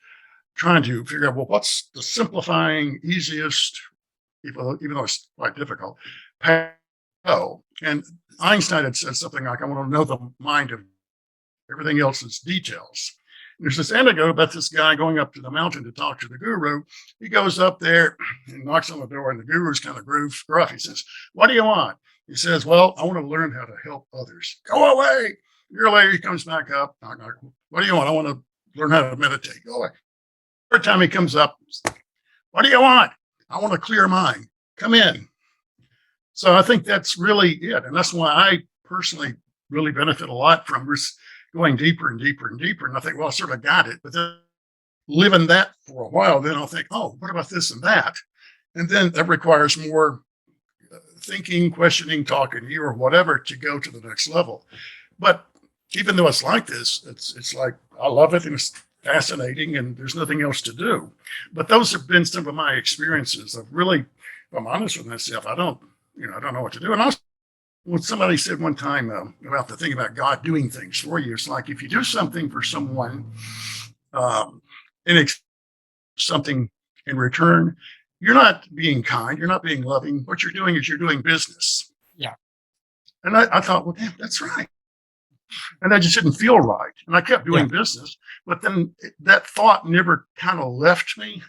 trying to figure out, well, what's the simplifying, easiest, even though it's quite difficult, path. And Einstein had said something like, I want to know the mind of everything else is details. And there's this anecdote about this guy going up to the mountain to talk to the guru. He goes up there and knocks on the door, and the guru's kind of gruff. He says, what do you want? He says, well, I want to learn how to help others. Go away. A year later, he comes back up. Knock, knock. What do you want? I want to learn how to meditate. Go away. Third time he comes up, what do you want? I want a clear mind. Come in. So I think that's really it. And that's why I personally really benefit a lot from going deeper and deeper and deeper. And I think, well, I sort of got it. But then living that for a while, then I'll think, oh, what about this and that? And then that requires more thinking, questioning, talking to you or whatever to go to the next level. But even though it's like this, it's like, I love it and it's fascinating and there's nothing else to do. But those have been some of my experiences of really, if I'm honest with myself, I don't know what to do. And also, when somebody said one time about the thing about God doing things for you, it's like if you do something for someone and something in return, you're not being kind, you're not being loving. What you're doing is you're doing business. Yeah. And I thought, well, damn, that's right. And I just didn't feel right. And I kept doing business, but then that thought never kind of left me.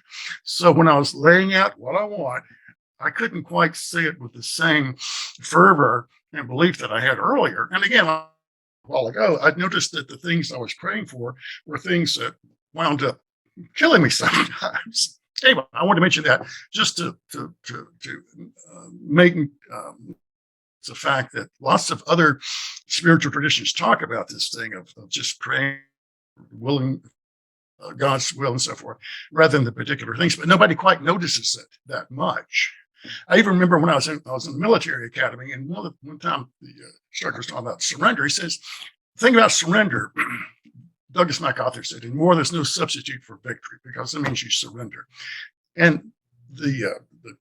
So when I was laying out what I want, I couldn't quite say it with the same fervor and belief that I had earlier. And again, a while ago, I noticed that the things I was praying for were things that wound up killing me sometimes. Anyway, I want to mention that just to make the fact that lots of other spiritual traditions talk about this thing of just praying, willing God's will and so forth, rather than the particular things. But nobody quite notices it that much. I even remember when I was in the military academy, and one time the instructor was talking about surrender. He says, the thing about surrender, Douglas MacArthur said, in war, there's no substitute for victory because it means you surrender. And the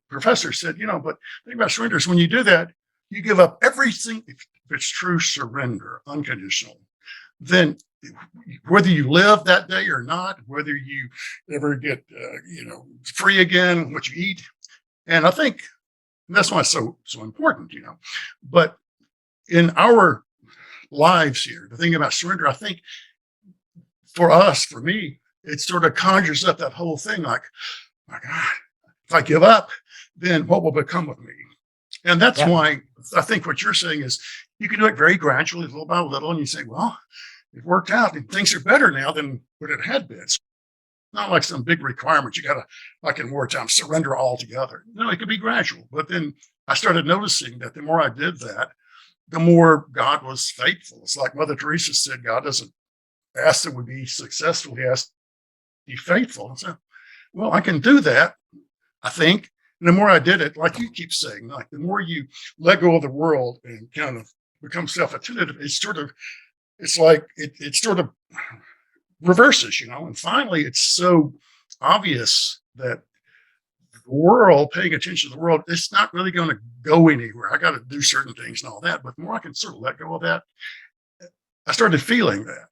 professor said, but the thing about surrender is when you do that, you give up everything. If it's true surrender, unconditional, then whether you live that day or not, whether you ever get, free again, what you eat. And I think that's why it's so important, But in our lives here, the thing about surrender, I think for me, it sort of conjures up that whole thing like, my God, if I give up, then what will become of me? And that's why I think what you're saying is you can do it very gradually, little by little, and you say, well, it worked out and things are better now than what it had been. It's not like some big requirement. You got to, like in wartime, surrender altogether. No, it could be gradual. But then I started noticing that the more I did that, the more God was faithful. It's like Mother Teresa said, God doesn't ask that we be successful. He asks to be faithful. And so, well, I can do that, I think. And the more I did it, like you keep saying, like the more you let go of the world and kind of become self-attentive, it sort of reverses, and finally it's so obvious that the world, paying attention to the world, it's not really going to go anywhere. I got to do certain things and all that, but the more I can sort of let go of that, I started feeling that,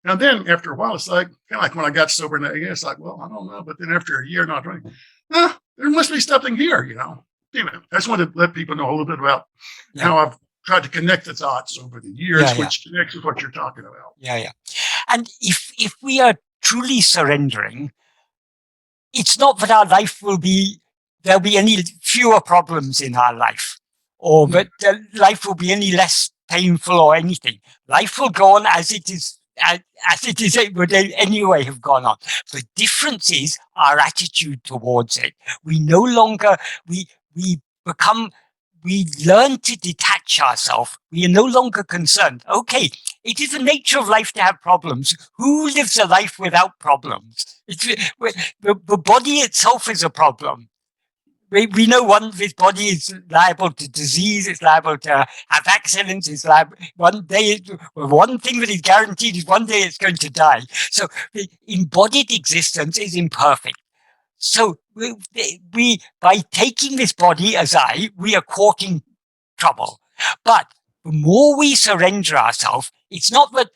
And then after a while, it's like, kind of like when I got sober, and it's like, well, I don't know. But then after a year not drinking, there must be something here, I just wanted to let people know a little bit about how I've tried to connect the thoughts over the years, which connects with what you're talking about. Yeah. And if we are truly surrendering, it's not that our life there'll be any fewer problems in our life, or that life will be any less painful or anything. Life will go on as it is, it would anyway have gone on. The difference is our attitude towards it. We no longer, we learn to detach ourselves. We are no longer concerned. Okay, it is the nature of life to have problems. Who lives a life without problems? The body itself is a problem. We know this body is liable to disease, it's liable to have accidents, it's liable, one thing that is guaranteed is one day it's going to die. So the embodied existence is imperfect. So we by taking this body as we are courting trouble. But the more we surrender ourselves, it's not that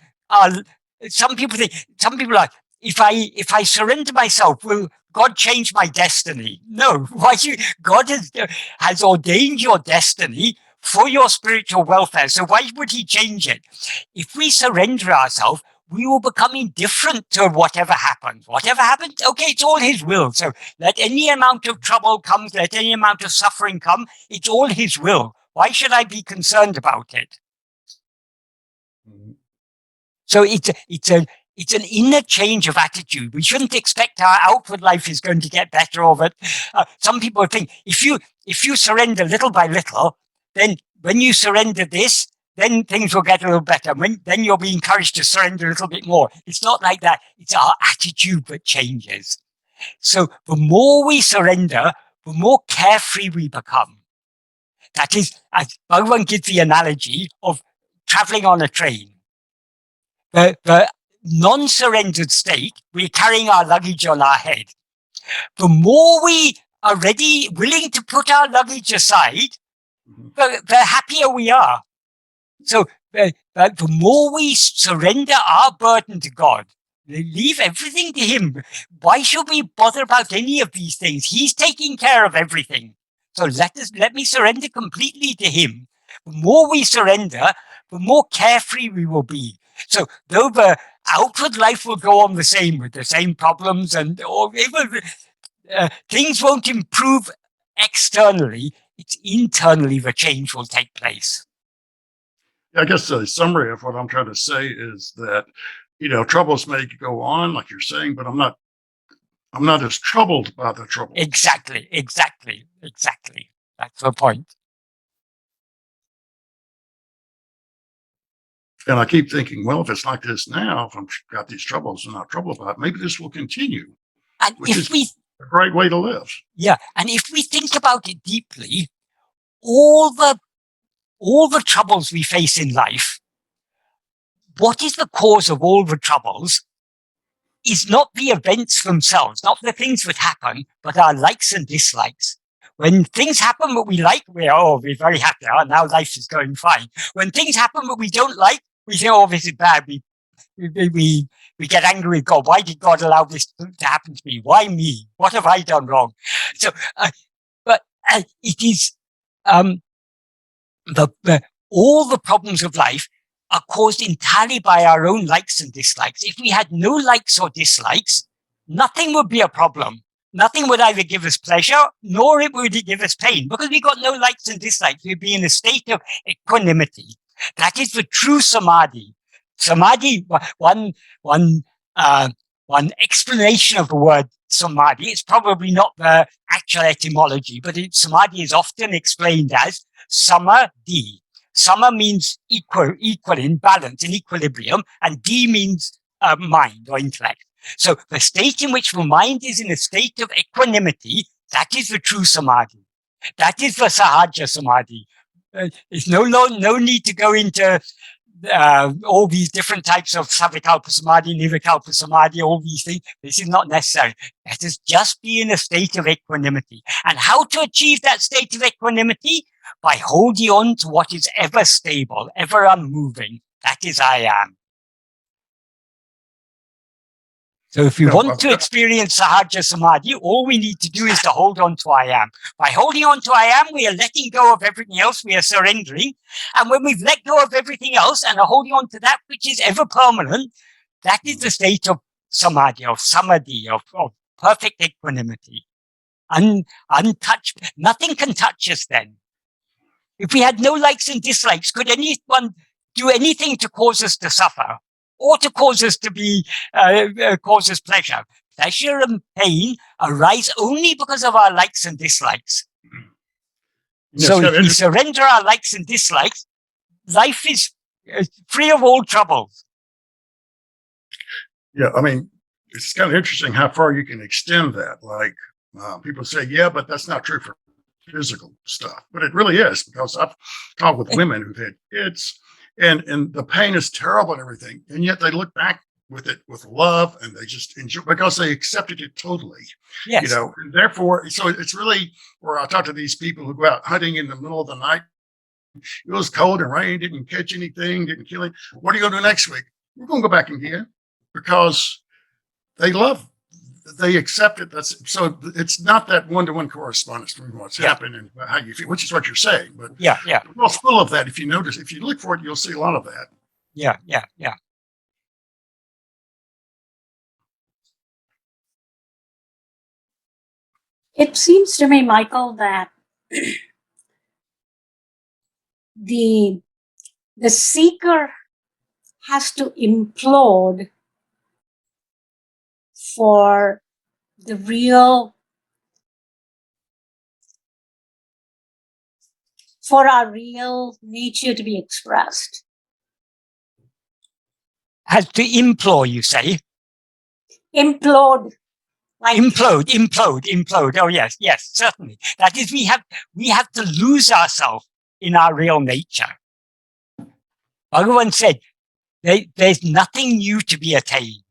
some people are, if I surrender myself, will God change my destiny? No. God has ordained your destiny for your spiritual welfare. So why would he change it? If we surrender ourselves, we will become indifferent to whatever happens. Whatever happens, okay, it's all his will. So let any amount of trouble come, let any amount of suffering come, it's all his will. Why should I be concerned about it? So it's an inner change of attitude. We shouldn't expect our outward life is going to get better, or that some people think if you surrender little by little, then when you surrender this, then things will get a little better. Then you'll be encouraged to surrender a little bit more. It's not like that. It's our attitude that changes. So the more we surrender, the more carefree we become. That is, as Bhagavan gives the analogy of traveling on a train. The non-surrendered state, we're carrying our luggage on our head. The more we are willing to put our luggage aside, the happier we are. So the more we surrender our burden to God, leave everything to him. Why should we bother about any of these things? He's taking care of everything. So let me surrender completely to him. The more we surrender, the more carefree we will be. So though the outward life will go on the same with the same problems, things won't improve externally, it's internally the change will take place. I guess the summary of what I'm trying to say is that, troubles may go on, like you're saying, but I'm not as troubled by the trouble. Exactly. That's the point. And I keep thinking, well, if it's like this now, if I've got these troubles and not troubled about it, maybe this will continue. And which is a great way to live. Yeah, and if we think about it deeply, all the troubles we face in life, what is the cause of all the troubles is not the events themselves, not the things that happen, but our likes and dislikes. When things happen that we like, we're very happy. Oh, now life is going fine. When things happen that we don't like, we think, oh, this is bad. We get angry with God. Why did God allow this to happen to me? Why me? What have I done wrong? So, but it is all the problems of life are caused entirely by our own likes and dislikes. If we had no likes or dislikes, nothing would be a problem. Nothing would either give us pleasure, nor would it give us pain, because we got no likes and dislikes. We'd be in a state of equanimity. That is the true samadhi. Samadhi, one explanation of the word samadhi, it's probably not the actual etymology, but samadhi is often explained as samadhi. Sama means equal in balance, in equilibrium, and di means mind or intellect. So the state in which the mind is in a state of equanimity, that is the true samadhi. That is the sahaja samadhi. There's no need to go into all these different types of savikalpa samadhi, nirvikalpa samadhi, all these things. This is not necessary. Let us just be in a state of equanimity. And how to achieve that state of equanimity? By holding on to what is ever stable, ever unmoving. That is I am. So if we Yeah, want to experience Sahaja Samadhi, all we need to do is to hold on to I am. By holding on to I am, we are letting go of everything else, we are surrendering. And when we've let go of everything else and are holding on to that which is ever permanent, that is the state of Samadhi, of Samadhi, of perfect equanimity. Untouched. Nothing can touch us then. If we had no likes and dislikes, could anyone do anything to cause us to suffer or to cause us to be, cause us pleasure? Pleasure and pain arise only because of our likes and dislikes. So if we surrender our likes and dislikes, life is free of all troubles. Yeah, I mean, it's kind of interesting how far you can extend that. Like people say, yeah, but that's not true for physical stuff. But it really is, because I've talked with women who've had kids and the pain is terrible and everything. And yet they look back with it with love and they just enjoy because they accepted it totally. Yes. You know, and therefore, so it's really where I talk to these people who go out hunting in the middle of the night. It was cold and rain, didn't catch anything, didn't kill it. What are you going to do next week? We're going to go back again because they love, they accept it. That's so it's not that one-to-one correspondence between what's happened and how you feel, which is what you're saying. But yeah, well, it's full of that. If you notice, if you look for it, you'll see a lot of that. Yeah. It seems to me, Michael, that the seeker has to implode for the real, for our real nature to be expressed. Has to implore, you say? Implode. Like Implode. Oh yes, certainly. That is, we have to lose ourselves in our real nature. Bhagavan said, there's nothing new to be attained.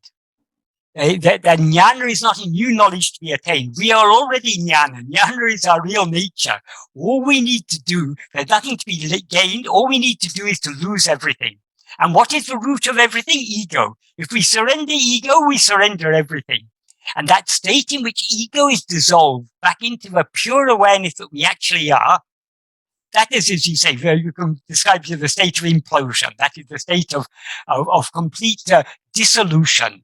That jnana is not a new knowledge to be attained. We are already jnana. Jnana is our real nature. All we need to do, there's nothing to be gained. All we need to do is to lose everything. And what is the root of everything? Ego. If we surrender ego, we surrender everything. And that state in which ego is dissolved back into the pure awareness that we actually are, that is, as you say, you can describe it as the state of implosion. That is the state of complete dissolution.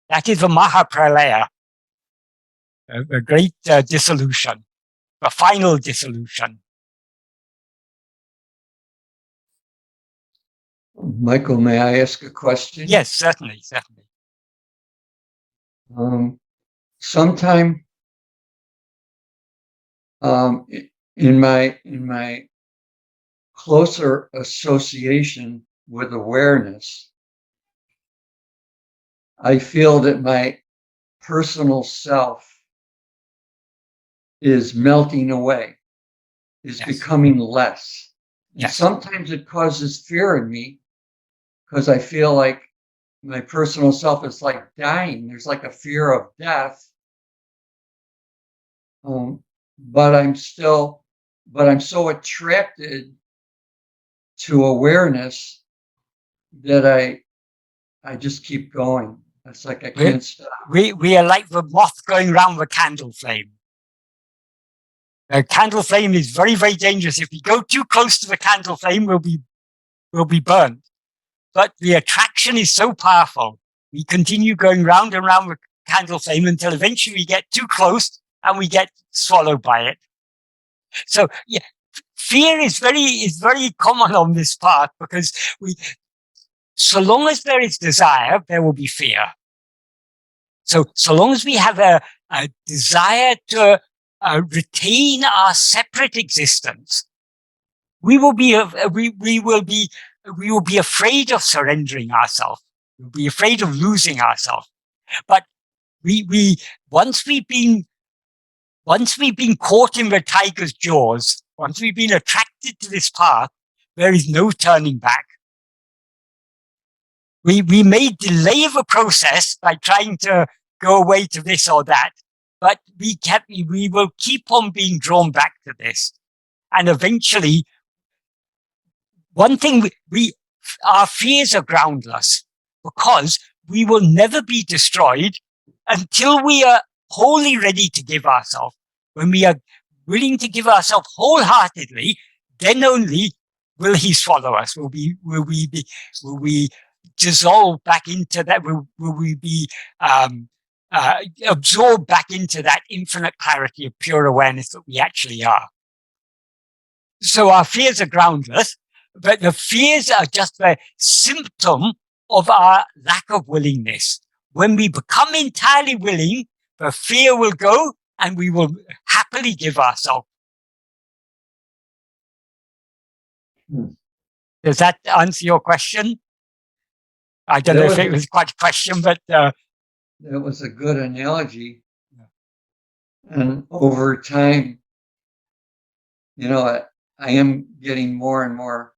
That is the Mahapralaya, the great dissolution, the final dissolution. Michael, may I ask a question? Yes, certainly. Sometime in my closer association with awareness, I feel that my personal self is melting away, is becoming less. And sometimes it causes fear in me because I feel like my personal self is like dying. There's like a fear of death. But I'm so attracted to awareness that I just keep going. It's like I can't stop. We are like the moth going round the candle flame. The candle flame is very, very dangerous. If we go too close to the candle flame, we'll be burned. But the attraction is so powerful. We continue going round and round the candle flame until eventually we get too close and we get swallowed by it. So yeah, fear is very common on this path because so long as there is desire, there will be fear. So long as we have a desire to retain our separate existence, we will be afraid of surrendering ourselves. We'll be afraid of losing ourselves. But once we've been caught in the tiger's jaws, once we've been attracted to this path, there is no turning back. We may delay the process by trying to go away to this or that, but we will keep on being drawn back to this. And eventually, one thing, our fears are groundless because we will never be destroyed until we are wholly ready to give ourselves. When we are willing to give ourselves wholeheartedly, then only will he swallow us. Will we dissolve back into that? Will we be absorbed back into that infinite clarity of pure awareness that we actually are? So our fears are groundless, but the fears are just a symptom of our lack of willingness. When we become entirely willing, the fear will go and we will happily give ourselves. Does that answer your question? I don't know if it was quite a question, but that was a good analogy. And over time, I am getting more and more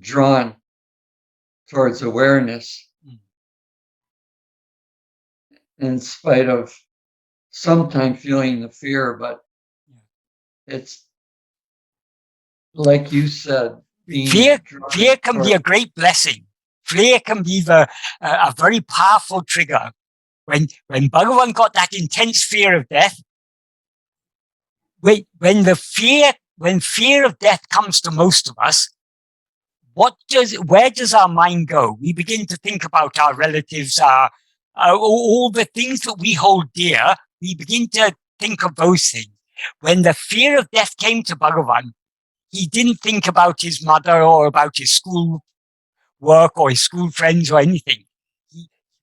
drawn towards awareness, in spite of sometimes feeling the fear, but it's like you said, fear can be a great blessing. Fear can be a very powerful trigger. When Bhagavan got that intense fear of death, when fear of death comes to most of us, where does our mind go? We begin to think about our relatives, all the things that we hold dear. We begin to think of those things. When the fear of death came to Bhagavan, he didn't think about his mother or about his school work or his school friends or anything.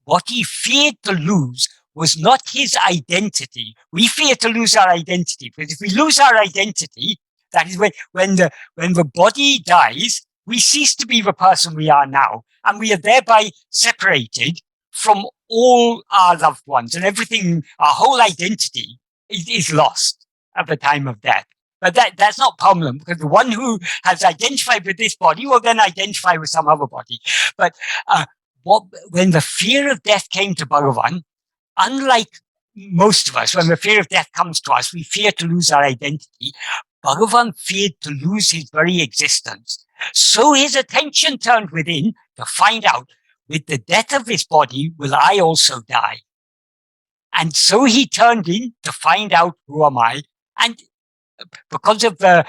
What he feared to lose was not his identity. We fear to lose our identity, because if we lose our identity, that is when the body dies, we cease to be the person we are now, and we are thereby separated from all our loved ones, and everything, our whole identity is lost at the time of death. But that's not a problem, because the one who has identified with this body will then identify with some other body. But when the fear of death came to Bhagavan, unlike most of us, when the fear of death comes to us, we fear to lose our identity. Bhagavan feared to lose his very existence. So his attention turned within to find out, with the death of this body, will I also die? And so he turned in to find out, who am I? And because of the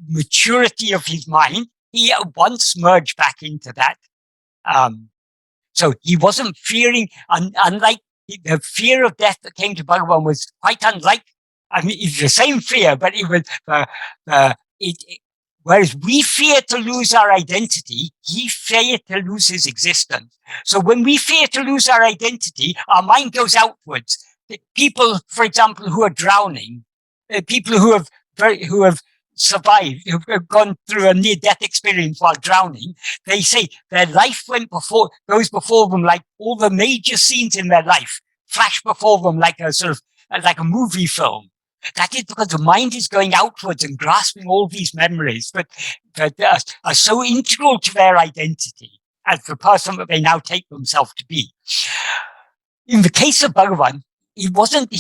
maturity of his mind, he at once merged back into that. So he wasn't fearing, unlike the fear of death that came to Bhagavan was quite unlike, I mean, it's the same fear, but it was, whereas we fear to lose our identity, he feared to lose his existence. So when we fear to lose our identity, our mind goes outwards. People, for example, who are drowning, people who have survived, who've gone through a near-death experience while drowning, they say their life goes before them, like all the major scenes in their life flash before them like a sort of like a movie film. That is because the mind is going outwards and grasping all these memories that are so integral to their identity as the person that they now take themselves to be. In the case of Bhagavan, he wasn't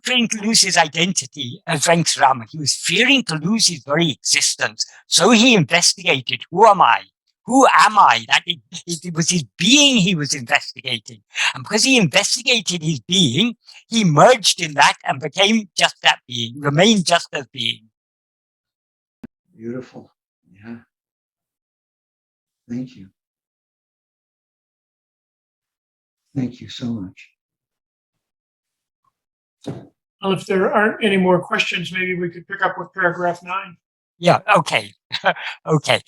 fearing to lose his identity as Venkataraman. He was fearing to lose his very existence. So he investigated, who am I? Who am I? That it was his being he was investigating. And because he investigated his being, he merged in that and became just that being, remained just as being. Beautiful. Yeah. Thank you. Thank you so much. Well, if there aren't any more questions, maybe we could pick up with paragraph 9. Yeah, okay. Okay.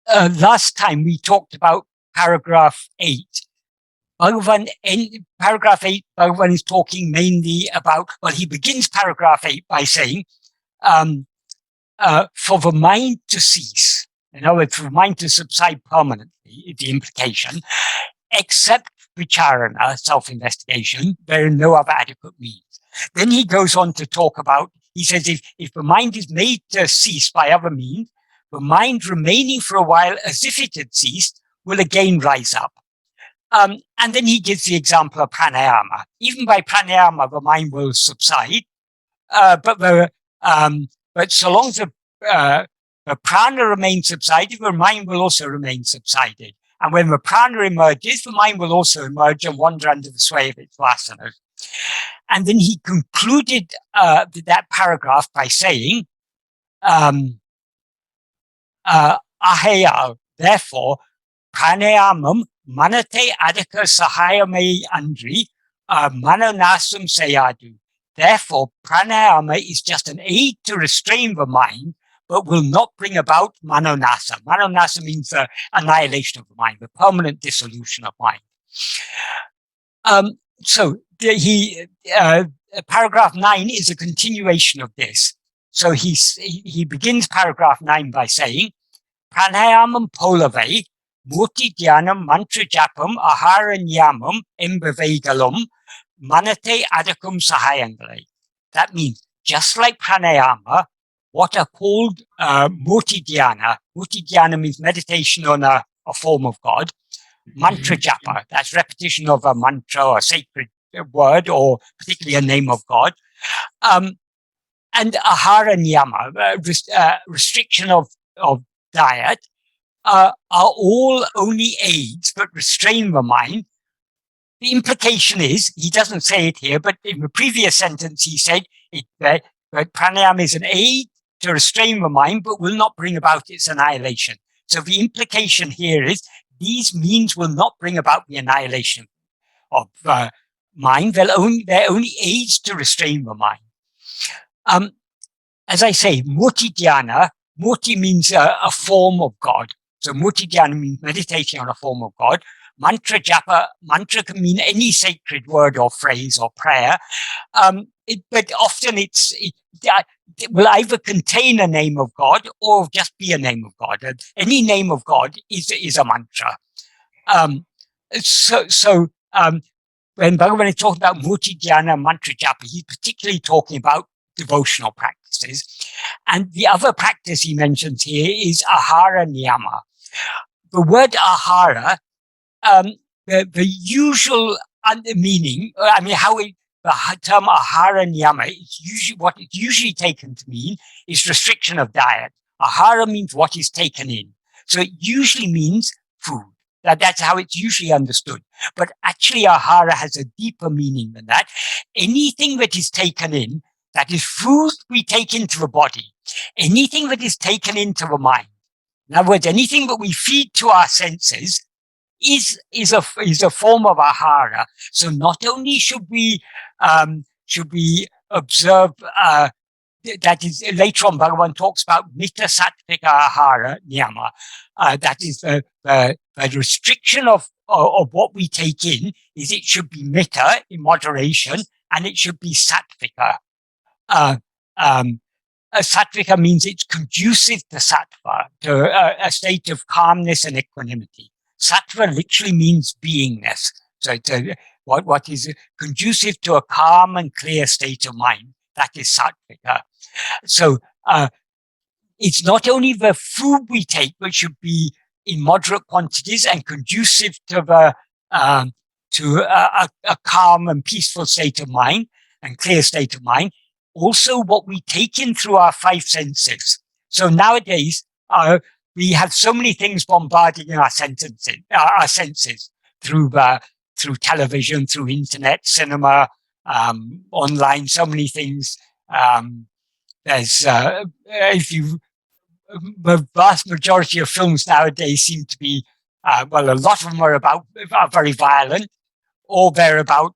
Last time we talked about paragraph 8. Paragraph 8, Bhagavan is talking mainly about, well, he begins paragraph 8 by saying, for the mind to cease, in other words, for the mind to subside permanently, the implication, except vicharana, self-investigation, there are no other adequate means. Then he goes on to talk about, he says, if the mind is made to cease by other means, the mind remaining for a while as if it had ceased will again rise up. And then he gives the example of pranayama. Even by pranayama, the mind will subside, but so long as the the prana remains subsided, the mind will also remain subsided. And when the prana emerges, the mind will also emerge and wander under the sway of its vasanas. And then he concluded that paragraph by saying, ahaya, therefore, pranayamam manate adhika sahayame andri manonasam sayadu. Therefore, pranayama is just an aid to restrain the mind, but will not bring about manonasa. Manonasa means the annihilation of the mind, the permanent dissolution of mind. Paragraph 9 is a continuation of this. So he begins paragraph 9 by saying, pranayamam polave, murti dhyanam mantra japam aharanyamam embavegalum manate adakum sahayangalai. That means, just like pranayama, what are called murti dhyana. Murti dhyana means meditation on a form of God. Mantra japa, that's repetition of a mantra or a sacred word, or particularly a name of God. And ahara niyama, restriction of diet, are all only aids but restrain the mind. The implication is, he doesn't say it here, but in the previous sentence he said that pranayama is an aid to restrain the mind, but will not bring about its annihilation. So the implication here is, these means will not bring about the annihilation of mind. They're only aids to restrain the mind. As I say, murti dhyana, murti means a form of God. So murti dhyana means meditating on a form of God. Mantra japa, mantra can mean any sacred word or phrase or prayer. But often it will either contain a name of God or just be a name of God. Any name of God is a mantra. When Bhagavan is talking about murti dhyana, mantra japa, he's particularly talking about devotional practices. And the other practice he mentions here is ahara niyama. The word ahara, the usual meaning, the term ahara niyama, what it's usually taken to mean is restriction of diet. Ahara means what is taken in. So it usually means food. That's how it's usually understood. But actually ahara has a deeper meaning than that. Anything that is taken in, that is food we take into the body, anything that is taken into the mind. In other words, anything that we feed to our senses is a form of ahara. So not only should we observe, that is, later on Bhagavan talks about mita sattvika ahara niyama. That is the restriction of what we take in is it should be mita, in moderation, and it should be sattvika. Sattvika means it's conducive to sattva, to a state of calmness and equanimity. Sattva literally means beingness. So it's what is conducive to a calm and clear state of mind. That is sattvika. So it's not only the food we take, which should be in moderate quantities and conducive to a calm and peaceful state of mind and clear state of mind, also what we take in through our five senses. So nowadays, we have so many things bombarding our senses through television, through internet, cinema, online, so many things. The vast majority of films nowadays seem to be, a lot of them are very violent, or they're about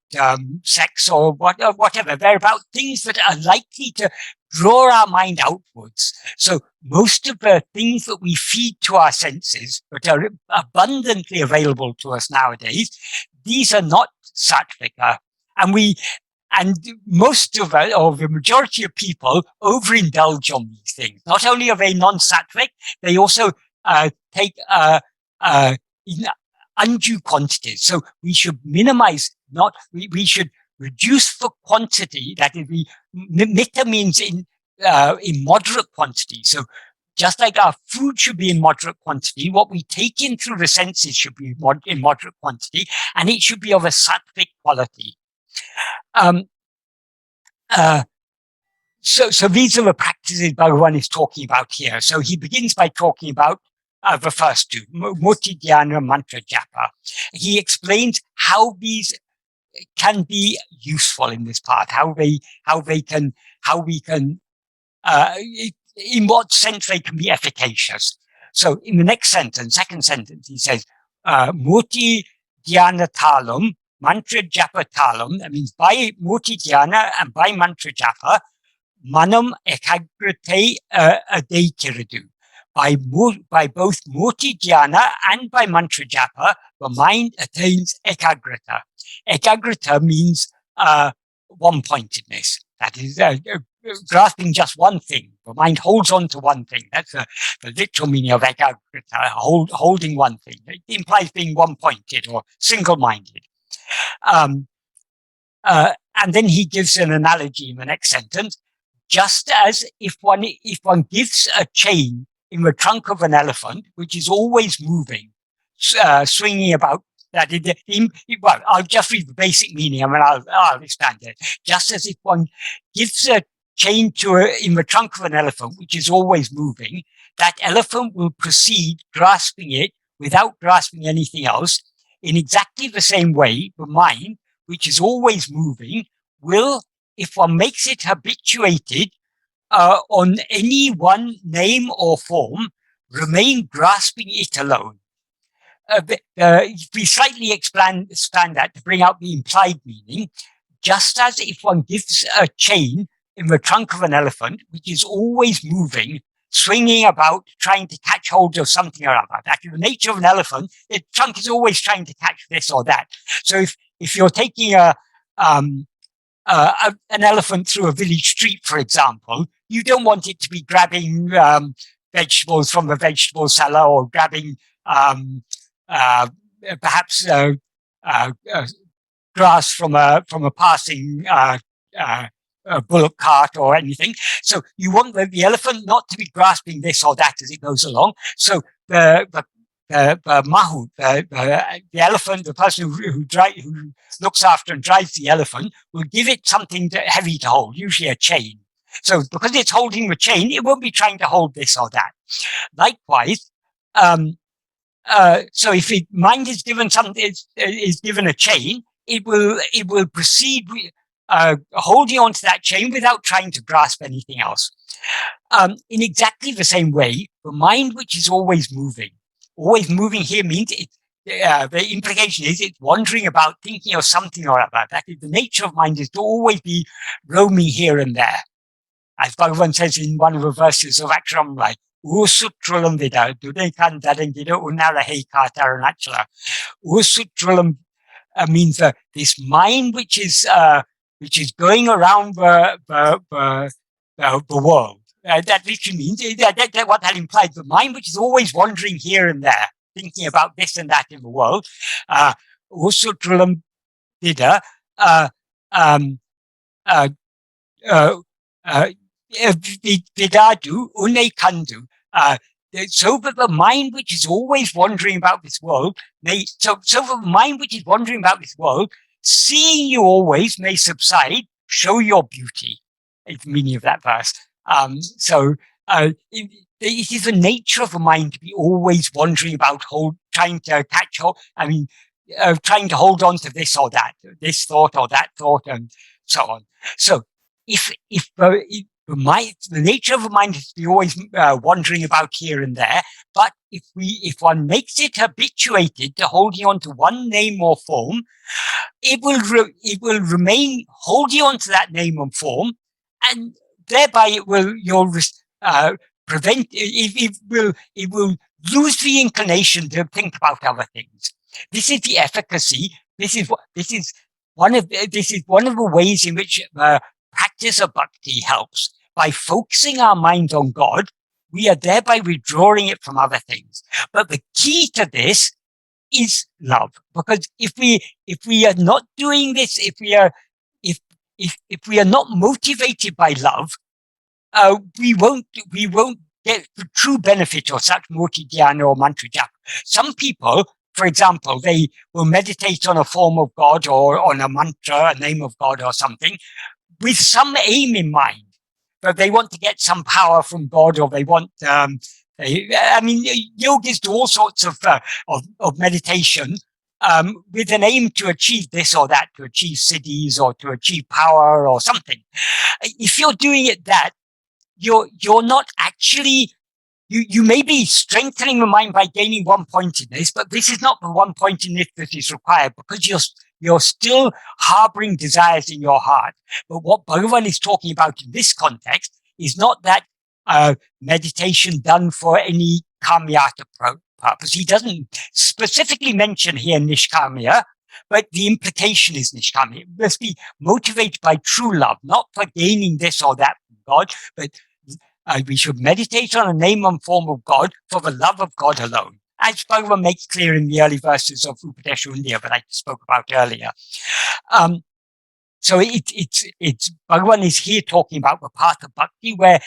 sex or whatever. They're about things that are likely to draw our mind outwards. So most of the things that we feed to our senses, that are abundantly available to us nowadays, these are not sattvika. And most of it, or the majority of people, overindulge on these things. Not only are they non-sattvic, they also take in undue quantities. So we should minimize, we should reduce the quantity. That is, mita means in moderate quantity. So just like our food should be in moderate quantity, what we take in through the senses should be in moderate quantity, and it should be of a sattvic quality. So these are the practices Bhagavan is talking about here. So he begins by talking about the first two, Murti Dhyana, Mantra Japa. He explains how these can be useful in this path, in what sense they can be efficacious. So in the next sentence, second sentence, he says, Murti Dhyana Talum, Mantra Japa Talum. That means by Murti Dhyana and by Mantra Japa, Manam Ekagrate Adekiradu. By both Murti Dhyana and by Mantra Japa, the mind attains Ekagrata. Ekagrata means one-pointedness. That is grasping just one thing. The mind holds on to one thing. That's the literal meaning of Ekagrata, holding one thing. It implies being one-pointed or single-minded. And then he gives an analogy in the next sentence. Just as if one gives a chain in the trunk of an elephant, which is always moving, swinging about. Well, I'll just read the basic meaning, and then I'll expand it. Just as if one gives a chain in the trunk of an elephant, which is always moving, that elephant will proceed grasping it without grasping anything else. In exactly the same way, the mind, which is always moving, will, if one makes it habituated on any one name or form, remain grasping it alone. We slightly expand that to bring out the implied meaning. Just as if one gives a chain in the trunk of an elephant, which is always moving, swinging about, trying to catch hold of something or other. That's the nature of an elephant. The trunk is always trying to catch this or that. So if you're taking an elephant through a village street, for example, you don't want it to be grabbing vegetables from the vegetable seller or grabbing perhaps grass from a passing bullock cart or anything. So you want the elephant not to be grasping this or that as it goes along. So the mahu, the elephant, the person who looks after and drives the elephant, will give it something heavy to hold, usually a chain. So because it's holding the chain, it won't be trying to hold this or that. Likewise, so if mind is given is given a chain, it will proceed holding on to that chain without trying to grasp anything else. In exactly the same way, the mind, which is always moving here means the implication is it's wandering about, thinking of something or other. That is, the nature of mind is to always be roaming here and there. As Bhagavan says in one of the verses of Akṣaramaṇamālai, ūrsuṭ ūḻamviḍā, duṇaikkaṇ ḍaḍaṅgiḍa uṇṇaṛa haikkāṭ aruṇācalā. ūrsuṭ means this mind which is going around the world. That literally means what that implies. The mind which is always wandering here and there, thinking about this and that in the world. ūrsuṭ ūḻamviḍā, viḍādu, uṉai kaṇḍu. So that the mind which is always wandering about this world so that the mind which is wandering about this world, seeing you always, may subside, show your beauty. It's the meaning of that verse. It is the nature of the mind to be always wandering about, trying to catch hold. Trying to hold on to this or that, this thought or that thought, and so on. So if the nature of the mind is to be always wandering about here and there, but if one makes it habituated to holding on to one name or form, it will remain holding on to that name and form, and thereby it will lose the inclination to think about other things. This is the efficacy. This is one of the ways in which practice of bhakti helps. By focusing our mind on God, we are thereby withdrawing it from other things. But the key to this is love, because if we are not doing this, if we are not motivated by love, we won't get the true benefit of such murti dhyana or mantra japa. Some people, for example, they will meditate on a form of God or on a mantra, a name of God or something, with some aim in mind. but they want to get some power from God, or they want, yogis do all sorts of meditation with an aim to achieve this or that, to achieve siddhis or to achieve power or something. If you're doing it you're not actually, you may be strengthening the mind by gaining one pointedness, but this is not the one pointedness that is required, because you're still harboring desires in your heart. But what Bhagavan is talking about in this context is not that meditation done for any kamyata purpose. He doesn't specifically mention here nishkamya, but the implication is nishkamya. It must be motivated by true love, not for gaining this or that from God, but we should meditate on a name and form of God for the love of God alone, as Bhagavan makes clear in the early verses of Upadēśa Undiyār that I spoke about earlier. So it's Bhagavan is here talking about the path of bhakti, where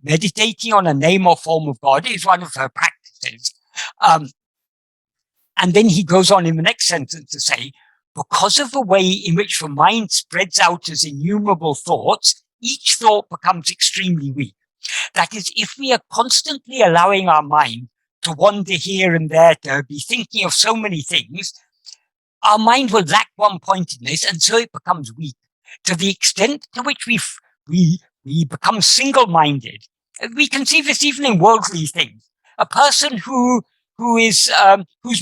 meditating on a name or form of God is one of her practices. And then he goes on in the next sentence to say, because of the way in which the mind spreads out as innumerable thoughts, each thought becomes extremely weak. That is, if we are constantly allowing our mind to wander here and there, to be thinking of so many things, our mind will lack one pointedness, and so it becomes weak. To the extent to which we become single-minded, we can see this even in worldly things. A person whose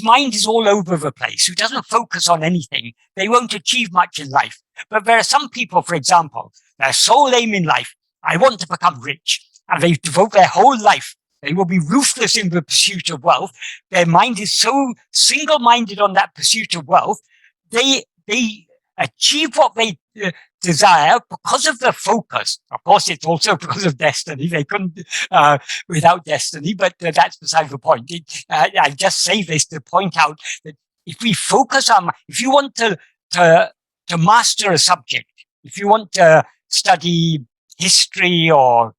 mind is all over the place, who doesn't focus on anything, they won't achieve much in life. But there are some people, for example, their sole aim in life, I want to become rich, and they devote their whole life. They will be ruthless in the pursuit of wealth. Their mind is so single-minded on that pursuit of wealth, they achieve what they desire because of the focus. Of course, it's also because of destiny. They couldn't without destiny, but that's beside the point. I just say this to point out that if we focus on, if you want to master a subject, if you want to study history or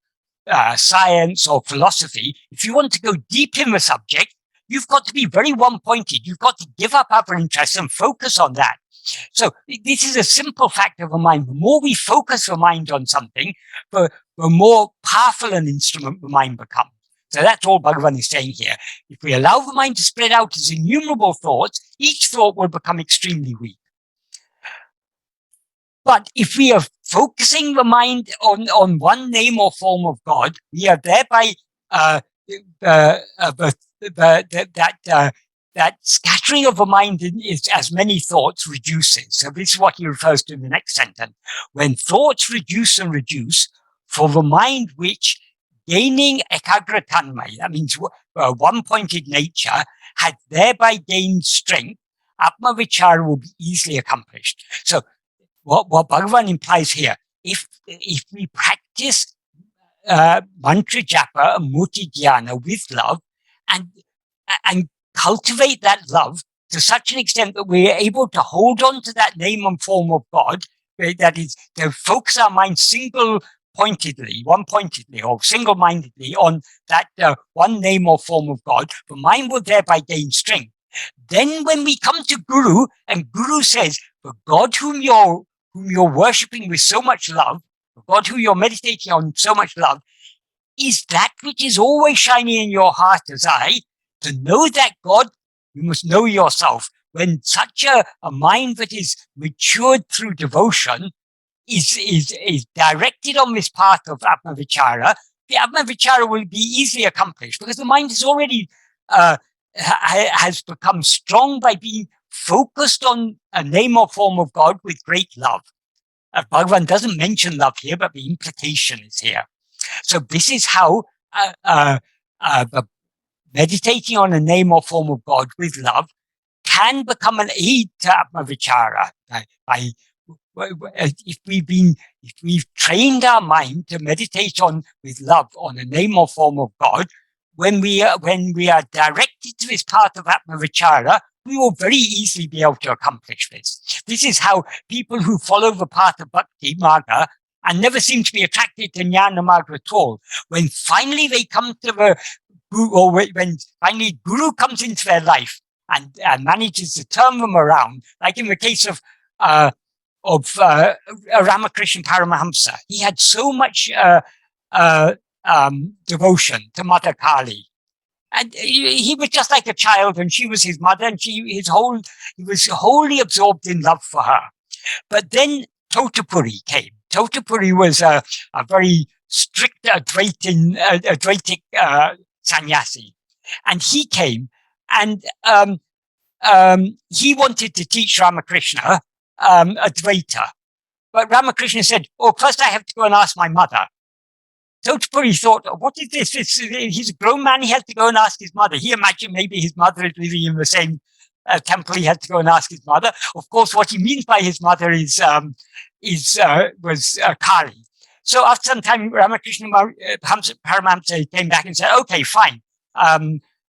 science or philosophy, if you want to go deep in the subject, you've got to be very one-pointed. You've got to give up other interests and focus on that. So this is a simple fact of the mind. The more we focus the mind on something, the more powerful an instrument the mind becomes. So that's all Bhagavan is saying here. If we allow the mind to spread out as innumerable thoughts, each thought will become extremely weak. But if we are focusing the mind on one name or form of God, we are thereby that scattering of the mind is as many thoughts reduces. So this is what he refers to in the next sentence. When thoughts reduce and reduce, for the mind which gaining ekagratanmaya, that means one-pointed nature, had thereby gained strength, Atma-vichara will be easily accomplished. So what Bhagavan implies here, if we practice mantra japa and murti dhyana with love, and cultivate that love to such an extent that we are able to hold on to that name and form of God, that is, to focus our mind single-pointedly, one-pointedly, or single-mindedly on that one name or form of God, the mind will thereby gain strength. Then when we come to Guru, and Guru says, the God whom you're worshipping with so much love, the God who you're meditating on so much love, is that which is always shining in your heart as I. To know that God, you must know yourself. When such a mind that is matured through devotion is directed on this path of Atma-vichara, the Atma-vichara will be easily accomplished, because the mind is already has become strong by being focused on a name or form of God with great love. Bhagavan doesn't mention love here, but the implication is here. So this is how meditating on a name or form of God with love can become an aid to Atma-vichara. If we've trained our mind to meditate with love on a name or form of God, when we are directed to this path of Atma-vichara, we will very easily be able to accomplish this. This is how people who follow the path of bhakti marga and never seem to be attracted to jnana marga at all, when finally they come to the Guru, or when finally Guru comes into their life and manages to turn them around, like in the case of Ramakrishna Paramahamsa. He had so much devotion to Mother Kali. And he was just like a child, and she was his mother, and he was wholly absorbed in love for her. But then Totapuri came. Totapuri was a very strict Advaitic sannyasi, and he came, and he wanted to teach Ramakrishna Advaita. But Ramakrishna said, "Oh, first I have to go and ask my mother." Totapuri thought, what is this? He's a grown man, he has to go and ask his mother. He imagined maybe his mother is living in the same temple, he had to go and ask his mother. Of course, what he means by his mother was Kali. So after some time, Ramakrishna Paramahamsa came back and said, "Okay, fine.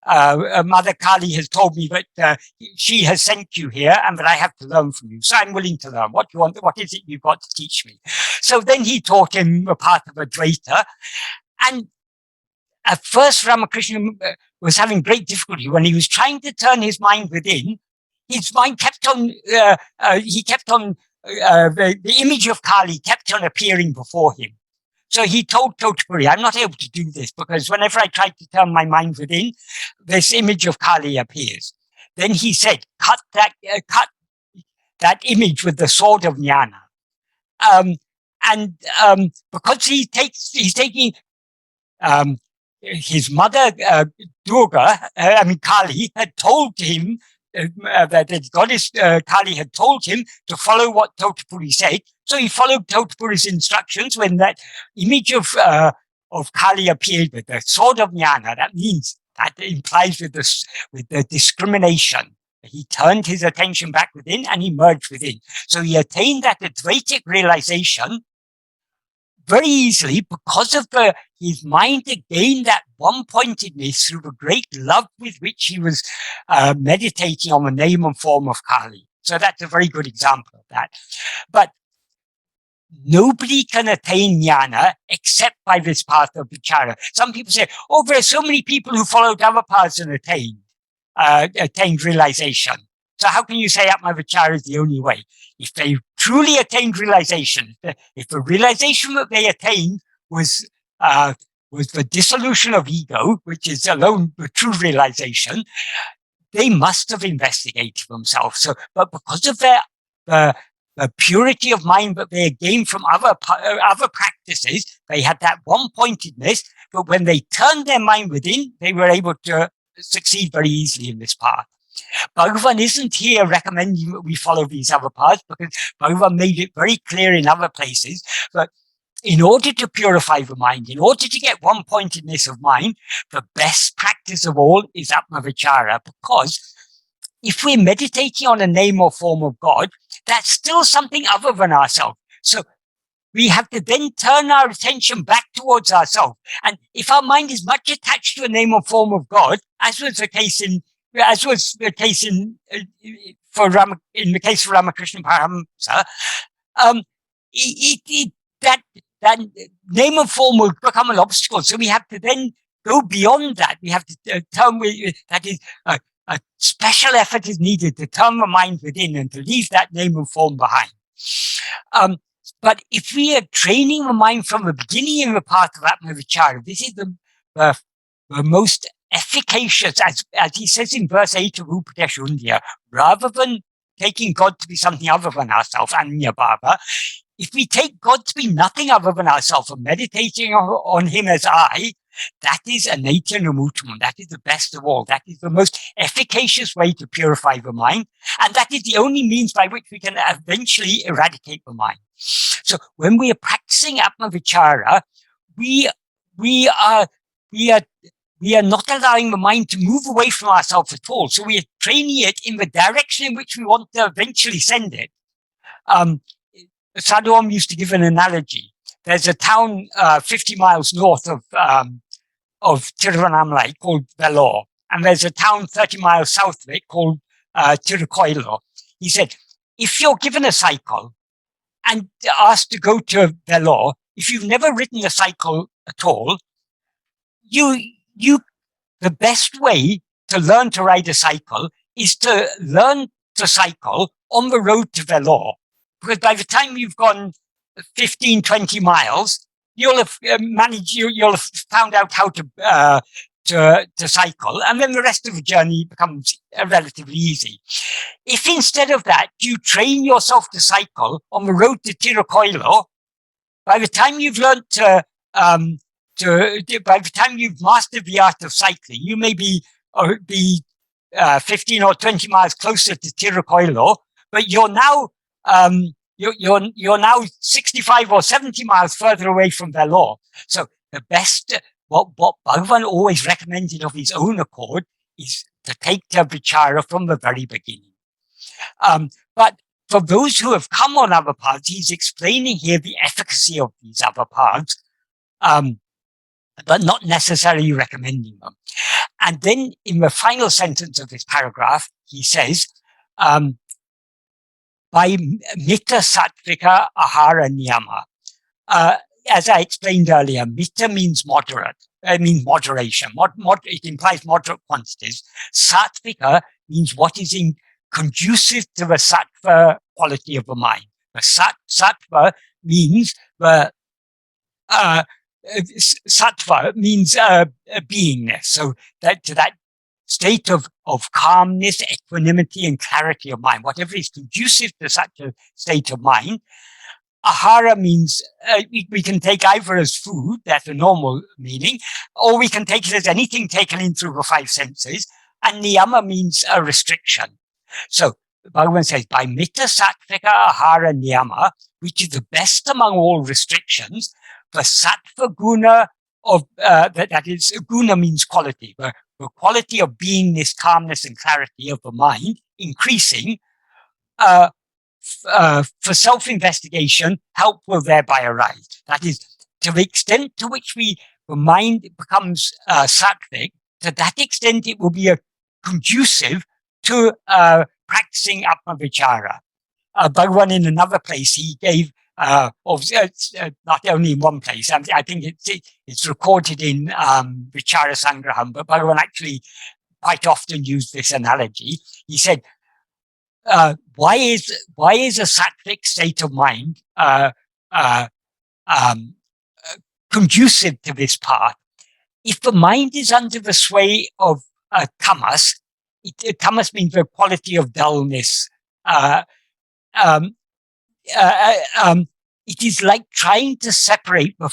Mother Kali has told me that she has sent you here and that I have to learn from you. So I'm willing to learn. What is it you've got to teach me?" So then he taught him a path of Advaita. And at first, Ramakrishna was having great difficulty when he was trying to turn his mind within. His mind kept on, the image of Kali kept on appearing before him. So he told Totapuri, "I'm not able to do this because whenever I try to turn my mind within, this image of Kali appears." Then he said, cut that image with the sword of jnana. Because he's taking his mother, Kali, had told him that the goddess Kali had told him to follow what Totapuri said. So he followed Totapuri's instructions. When that image of Kali appeared with the sword of jnana, that implies with the discrimination. He turned his attention back within and he merged within. So he attained that Advaitic realization very easily because of his mind gained that one-pointedness through the great love with which he was meditating on the name and form of Kali. So that's a very good example of that. But nobody can attain jnana except by this path of vichara. Some people say, "Oh, there are so many people who followed other paths and attained realization. So how can you say Atma-vichara is the only way?" If they truly attained realization, if the realization that they attained was the dissolution of ego, which is alone the true realization, they must have investigated themselves. So, but because of the purity of mind that they had gained from other practices, they had that one-pointedness. But when they turned their mind within, they were able to succeed very easily in this path. Bhagavan isn't here recommending that we follow these other paths, because Bhagavan made it very clear in other places that in order to purify the mind, in order to get one-pointedness of mind, the best practice of all is Atma-vichara, because if we're meditating on a name or form of God, that's still something other than ourselves. So we have to then turn our attention back towards ourselves. And if our mind is much attached to a name or form of God, as was the case in the case of Ramakrishna Paramahamsa, that name and form will become an obstacle. So we have to then go beyond that. We have to that is a special effort is needed to turn the mind within and to leave that name and form behind. But if we are training the mind from the beginning in the path of Atma-vichara, this is the most efficacious, as he says in verse 8 of Upadēśa Undiyār, rather than taking God to be something other than ourselves, Anya Bhava, if we take God to be nothing other than ourselves and meditating on him as I, that is anatya namuttamam. That is the best of all. That is the most efficacious way to purify the mind. And that is the only means by which we can eventually eradicate the mind. So when we are practicing Atma-vichara, we are not allowing the mind to move away from ourselves at all. So we are training it in the direction in which we want to eventually send it. Sadhuam used to give an analogy. There's a town 50 miles north of Tiruvannāmalai called Vellore, and there's a town 30 miles south of it called Tirukkoilur. He said, if you're given a cycle and asked to go to Vellore, if you've never ridden a cycle at all, the best way to learn to ride a cycle is to learn to cycle on the road to Vellore. Because by the time you've gone 15, 20 miles, you'll have you'll have found out how to cycle, and then the rest of the journey becomes relatively easy. If instead of that, you train yourself to cycle on the road to Tirukhoilo, by the time you've learned by the time you've mastered the art of cycling, you may be 15 or 20 miles closer to Tirukhoilo, but you're now you're now 65 or 70 miles further away from Vellore. So the best, what Bhagavan always recommended of his own accord is to take the vichara from the very beginning. But for those who have come on other paths, he's explaining here the efficacy of these other paths, but not necessarily recommending them. And then in the final sentence of this paragraph, he says, by mita sattvika ahara niyama. As I explained earlier, mita means moderate. It means moderation. It implies moderate quantities. Sattvika means what is conducive to the sattva quality of the mind. The sattva means sattva means beingness. So that to that state of calmness, equanimity, and clarity of mind, whatever is conducive to such a state of mind. Ahara means we can take either as food, that's a normal meaning, or we can take it as anything taken in through the five senses. And niyama means a restriction. So Bhagavan says, by mita sattvika ahara niyama, which is the best among all restrictions, the sattva guna of that is, guna means quality, the quality of beingness, calmness, and clarity of the mind increasing. For self-investigation, help will thereby arise. That is, to the extent to which the mind becomes sattvic, to that extent it will be conducive to practicing Atma-vichara. Bhagavan in another place, he gave, not only in one place, I think it's recorded in Vichara Sangraham, but Bhagavan actually quite often used this analogy. He said, why is a sattvic state of mind conducive to this path? If the mind is under the sway of tamas, tamas means the quality of dullness. It is like trying to separate the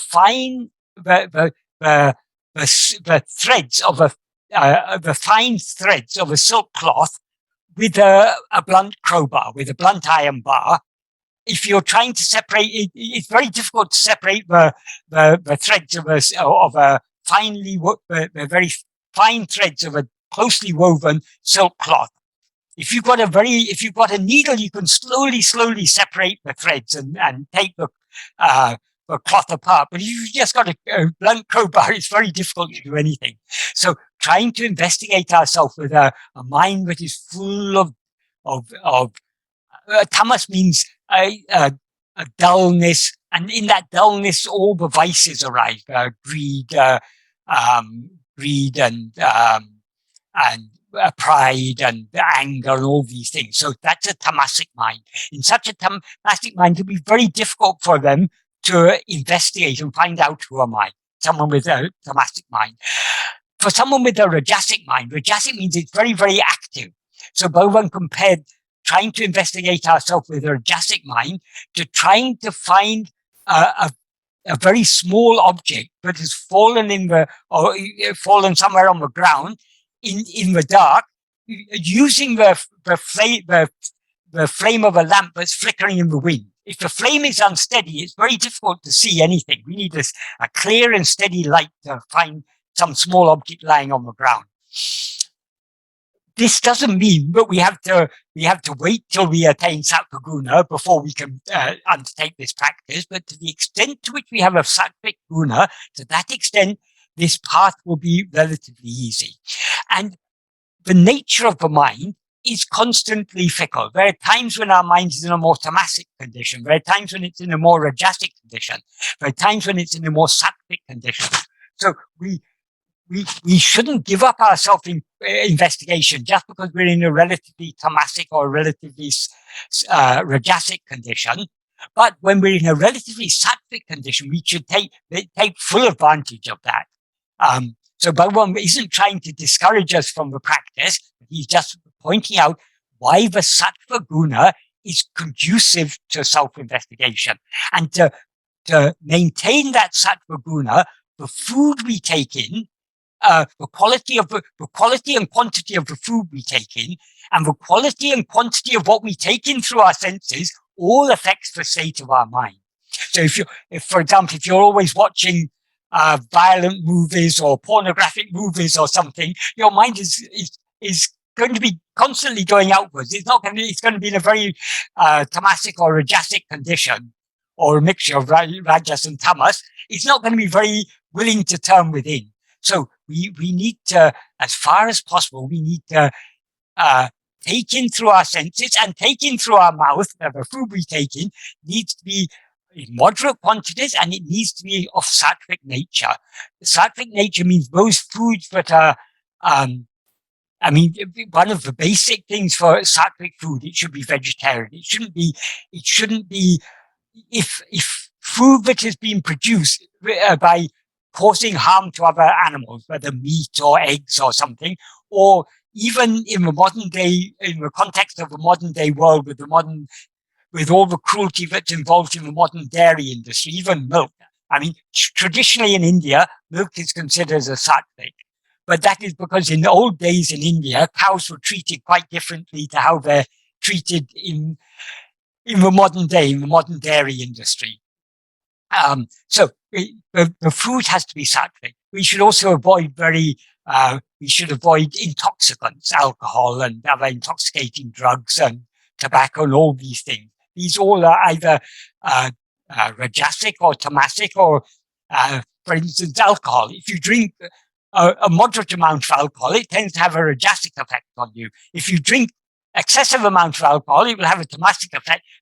threads of the fine threads of a silk cloth with a blunt crowbar, with a blunt iron bar. If you're trying to separate it, it's very difficult to separate the threads of a very fine threads of a closely woven silk cloth. If you've got a needle, you can slowly separate the threads and take the cloth apart. But if you've just got a blunt crowbar, it's very difficult to do anything. So trying to investigate ourselves with a mind that is full of tamas means a dullness, and in that dullness, all the vices arise: greed, and pride and anger and all these things. So that's a tamasic mind. In such a tamasic mind, it will be very difficult for them to investigate and find out who am I. Someone with a tamasic mind. For someone with a rajasic mind, rajasic means it's very, very active. So Bhagavan compared trying to investigate ourselves with a rajasic mind to trying to find a very small object that has fallen fallen somewhere on the ground in the dark, using the flame of a lamp that's flickering in the wind. If the flame is unsteady, it's very difficult to see anything. We need a clear and steady light to find some small object lying on the ground. This doesn't mean that we have to wait till we attain sattva guna before we can undertake this practice. But to the extent to which we have a sattvic guna, to that extent, this path will be relatively easy. And the nature of the mind is constantly fickle. There are times when our mind is in a more tamasic condition. There are times when it's in a more rajasic condition. There are times when it's in a more sattvic condition. So we shouldn't give up our self-investigation just because we're in a relatively tamasic or a relatively rajasic condition. But when we're in a relatively sattvic condition, we should take full advantage of that. So Bhagavan isn't trying to discourage us from the practice. He's just pointing out why the sattva guna is conducive to self-investigation. And to maintain that sattva guna, the food we take in, the quality and quantity of the food we take in, and the quality and quantity of what we take in through our senses all affects the state of our mind. So if for example, if you're always watching violent movies or pornographic movies or something, your mind is going to be constantly going outwards. It's going to be in a very tamasic or rajasic condition, or a mixture of rajas and tamas. It's not going to be very willing to turn within. So we need to, as far as possible, we need to take in through our senses and take in through our mouth. The food we take in needs to be in moderate quantities, and it needs to be of sattvic nature. Sattvic nature means those foods that are, one of the basic things for sattvic food, it should be vegetarian. It shouldn't be, if food that is being produced by causing harm to other animals, whether meat or eggs or something, or even in the modern day, in the context of the modern day world with all the cruelty that's involved in the modern dairy industry, even milk. Traditionally in India, milk is considered as a sattvic. But that is because in the old days in India, cows were treated quite differently to how they're treated in the modern day, in the modern dairy industry. So the food has to be sattvic. We should also avoid intoxicants, alcohol and other intoxicating drugs and tobacco and all these things. These all are either rajasic or tamasic, or, for instance, alcohol. If you drink a moderate amount of alcohol, it tends to have a rajasic effect on you. If you drink excessive amount of alcohol, it will have a tamasic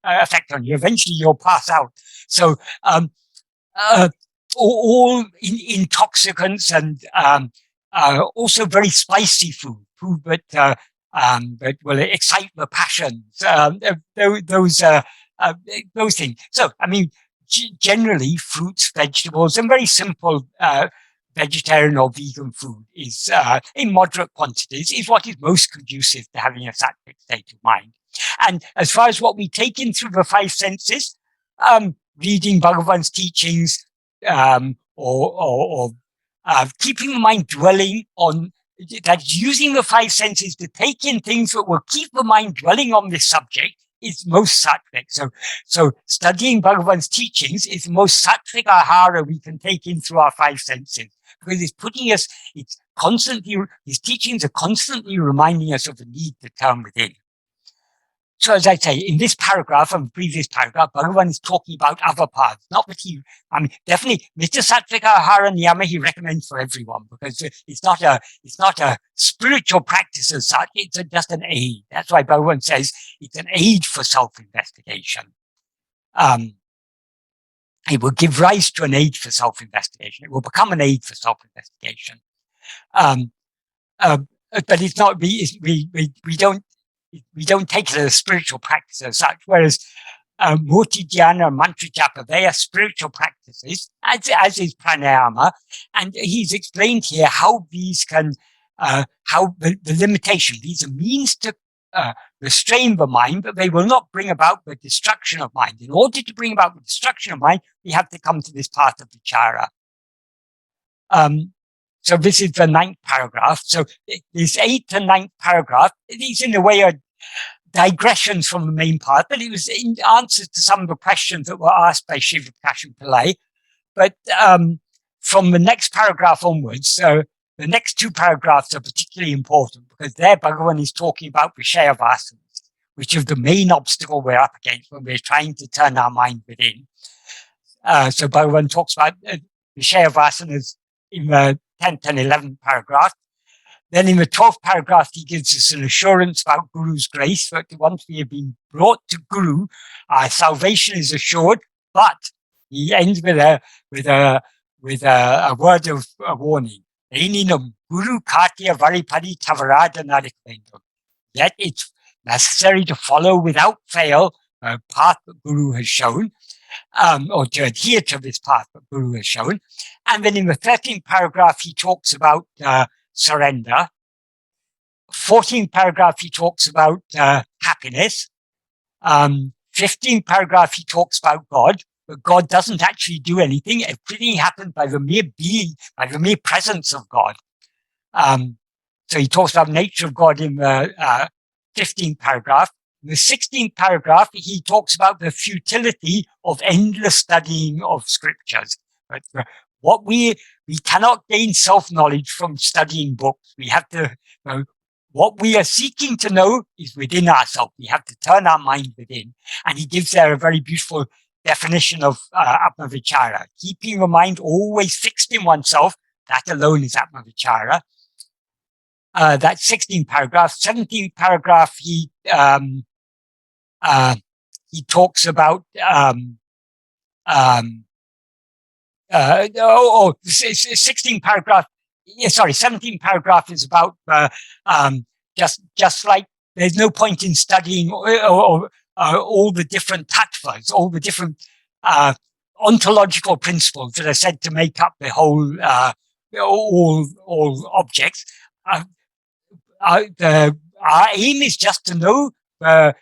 effect on you. Eventually, you'll pass out. So, all intoxicants and also very spicy food that will excite the passions. Those things. So, generally, fruits, vegetables, and very simple vegetarian or vegan food is in moderate quantities is what is most conducive to having a sattvic state of mind. And as far as what we take in through the five senses, reading Bhagavan's teachings, or keeping the mind dwelling on that, using the five senses to take in things that will keep the mind dwelling on this subject is most sattvic. So studying Bhagavan's teachings is the most sattvic ahara we can take in through our five senses, because his teachings are constantly reminding us of the need to turn within. So as I say, in this paragraph and previous paragraph, Bhagavan is talking about other paths. Not that definitely Mr. Sattvika Ahara Niyama he recommends for everyone, because it's not a spiritual practice as such. It's just an aid. That's why Bhagavan says it's an aid for self-investigation. It will give rise to an aid for self-investigation. It will become an aid for self-investigation. But it's not. We don't take it as a spiritual practice as such, whereas Murti Dhyana and Mantra Japa, they are spiritual practices, as is pranayama. And he's explained here how these can, how the limitation, these are means to restrain the mind, but they will not bring about the destruction of mind. In order to bring about the destruction of mind, we have to come to this path of vichara. So this is the 9th paragraph. So this 8th and 9th paragraph, these in a way are digressions from the main part, but it was in answer to some of the questions that were asked by Shiva Prakasham Pillai. But from the next paragraph onwards, so the next 2 paragraphs are particularly important, because there Bhagavan is talking about Vishaya Vasanas, which is the main obstacle we're up against when we're trying to turn our mind within. So Bhagavan talks about Vishaya Vasanas in the 10th and 11th paragraph. Then in the 12th paragraph, he gives us an assurance about Guru's grace, that once we have been brought to Guru, our salvation is assured. But he ends with a word of warning, eninam guru katya varipari tavarada narikvendam. Yet it's necessary to follow without fail a path that Guru has shown, or to adhere to this path that Guru has shown. And then in the 13th paragraph, he talks about surrender. 14th paragraph, he talks about happiness. 15th paragraph, he talks about God, but God doesn't actually do anything. Everything happens by the mere being, by the mere presence of God. So he talks about nature of God in the 15th paragraph. In the 16th paragraph, he talks about the futility of endless studying of scriptures. But what we cannot gain self-knowledge from studying books. We have to, what we are seeking to know is within ourselves. We have to turn our mind within. And he gives there a very beautiful definition of Atma-vichara. Keeping the mind always fixed in oneself, that alone is Atma-vichara. That's 16th paragraph. 17th paragraph, he talks about 16th paragraph. Sorry, 17th paragraph is about just like there's no point in studying all the different tattvas, all the different ontological principles that are said to make up the whole all objects. Our aim is just to know, to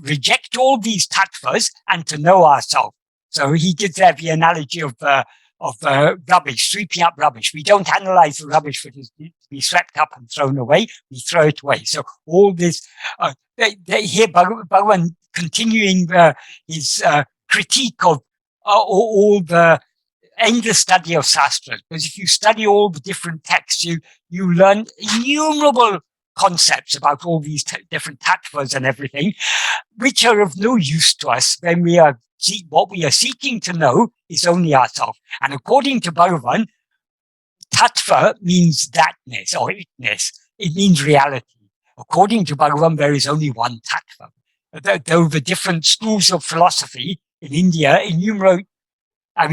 reject all these tattvas and to know ourselves. So he gives there the analogy of rubbish, sweeping up rubbish. We don't analyze the rubbish that is to be swept up and thrown away. We throw it away. So all this, here Bhagavan continuing his critique of all the endless study of sastras, because if you study all the different texts, you learn innumerable concepts about all these different tattvas and everything, which are of no use to us when what we are seeking to know is only ourselves. And according to Bhagavan, tattva means thatness or itness. It means reality. According to Bhagavan, there is only one tattva. Though the different schools of philosophy in India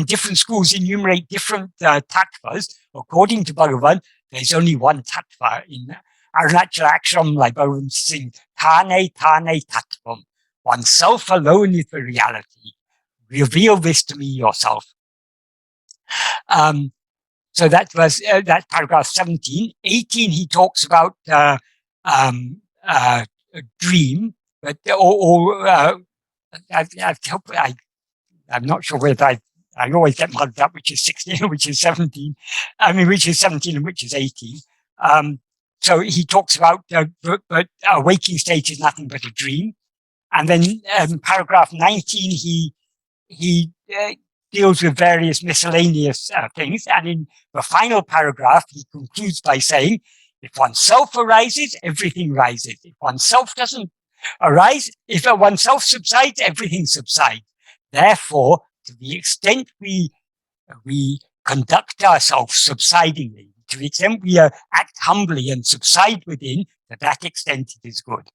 different schools enumerate different tattvas. According to Bhagavan, there's only one tattva. In Arunachala Akṣaramaṇamālai, Bhagavan sings, Tāne tattvam. Oneself alone is the reality. Reveal this to me yourself. So that was that paragraph 17. 18, he talks about a dream, but I'm not sure whether I always get muddled up, which is 16, which is 17. Which is 17 and which is 18. So he talks about, but a waking state is nothing but a dream. And then paragraph 19, he deals with various miscellaneous things. And in the final paragraph, he concludes by saying, if oneself arises, everything rises. If oneself doesn't arise, if oneself subsides, everything subsides. Therefore, to the extent we conduct ourselves subsidingly, to the extent we act humbly and subside within, to that extent it is good.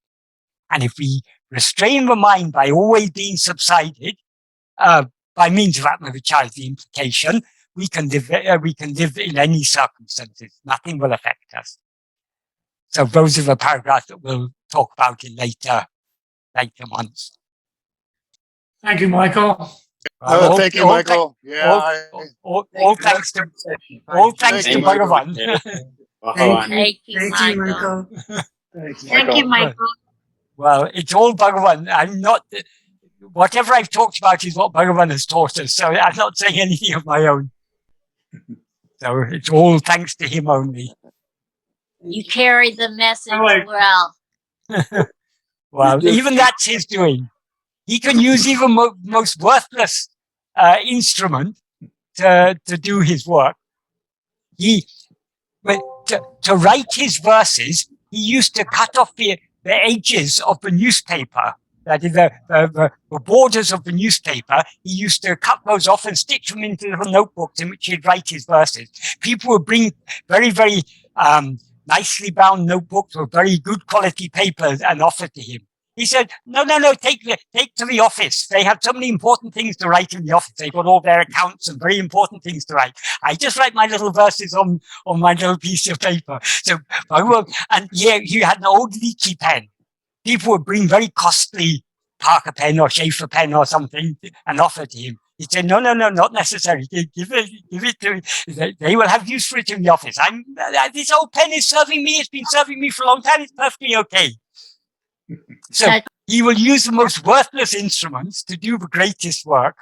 And if we restrain the mind by always being subsided, by means of Atma-vichara, the implication, we can live in any circumstances. Nothing will affect us. So those are the paragraphs that we'll talk about in later months. Thank you, Michael. Thank you, Michael. All thanks to Bhagavan. Thank you, Michael. Thank you, Michael. Well, it's all Bhagavan. I'm not. Whatever I've talked about is what Bhagavan has taught us. So I'm not saying anything of my own. So it's all thanks to him only. You carry the message well. Well, even that's his doing. He can use even most worthless instrument to do his work. To write his verses, he used to cut off the edges of the newspaper. That is the borders of the newspaper. He used to cut those off and stitch them into little notebooks in which he'd write his verses. People would bring very, very nicely bound notebooks or very good quality papers and offer to him. He said, no, take to the office. They have so many important things to write in the office. They've got all their accounts and very important things to write. I just write my little verses on my little piece of paper. So, and yeah, he had an old leaky pen. People would bring very costly Parker pen or Schaefer pen or something and offer to him. He said, no, not necessary. Give it to me. They will have use for it in the office. This old pen is serving me. It's been serving me for a long time. It's perfectly okay. So he will use the most worthless instruments to do the greatest work.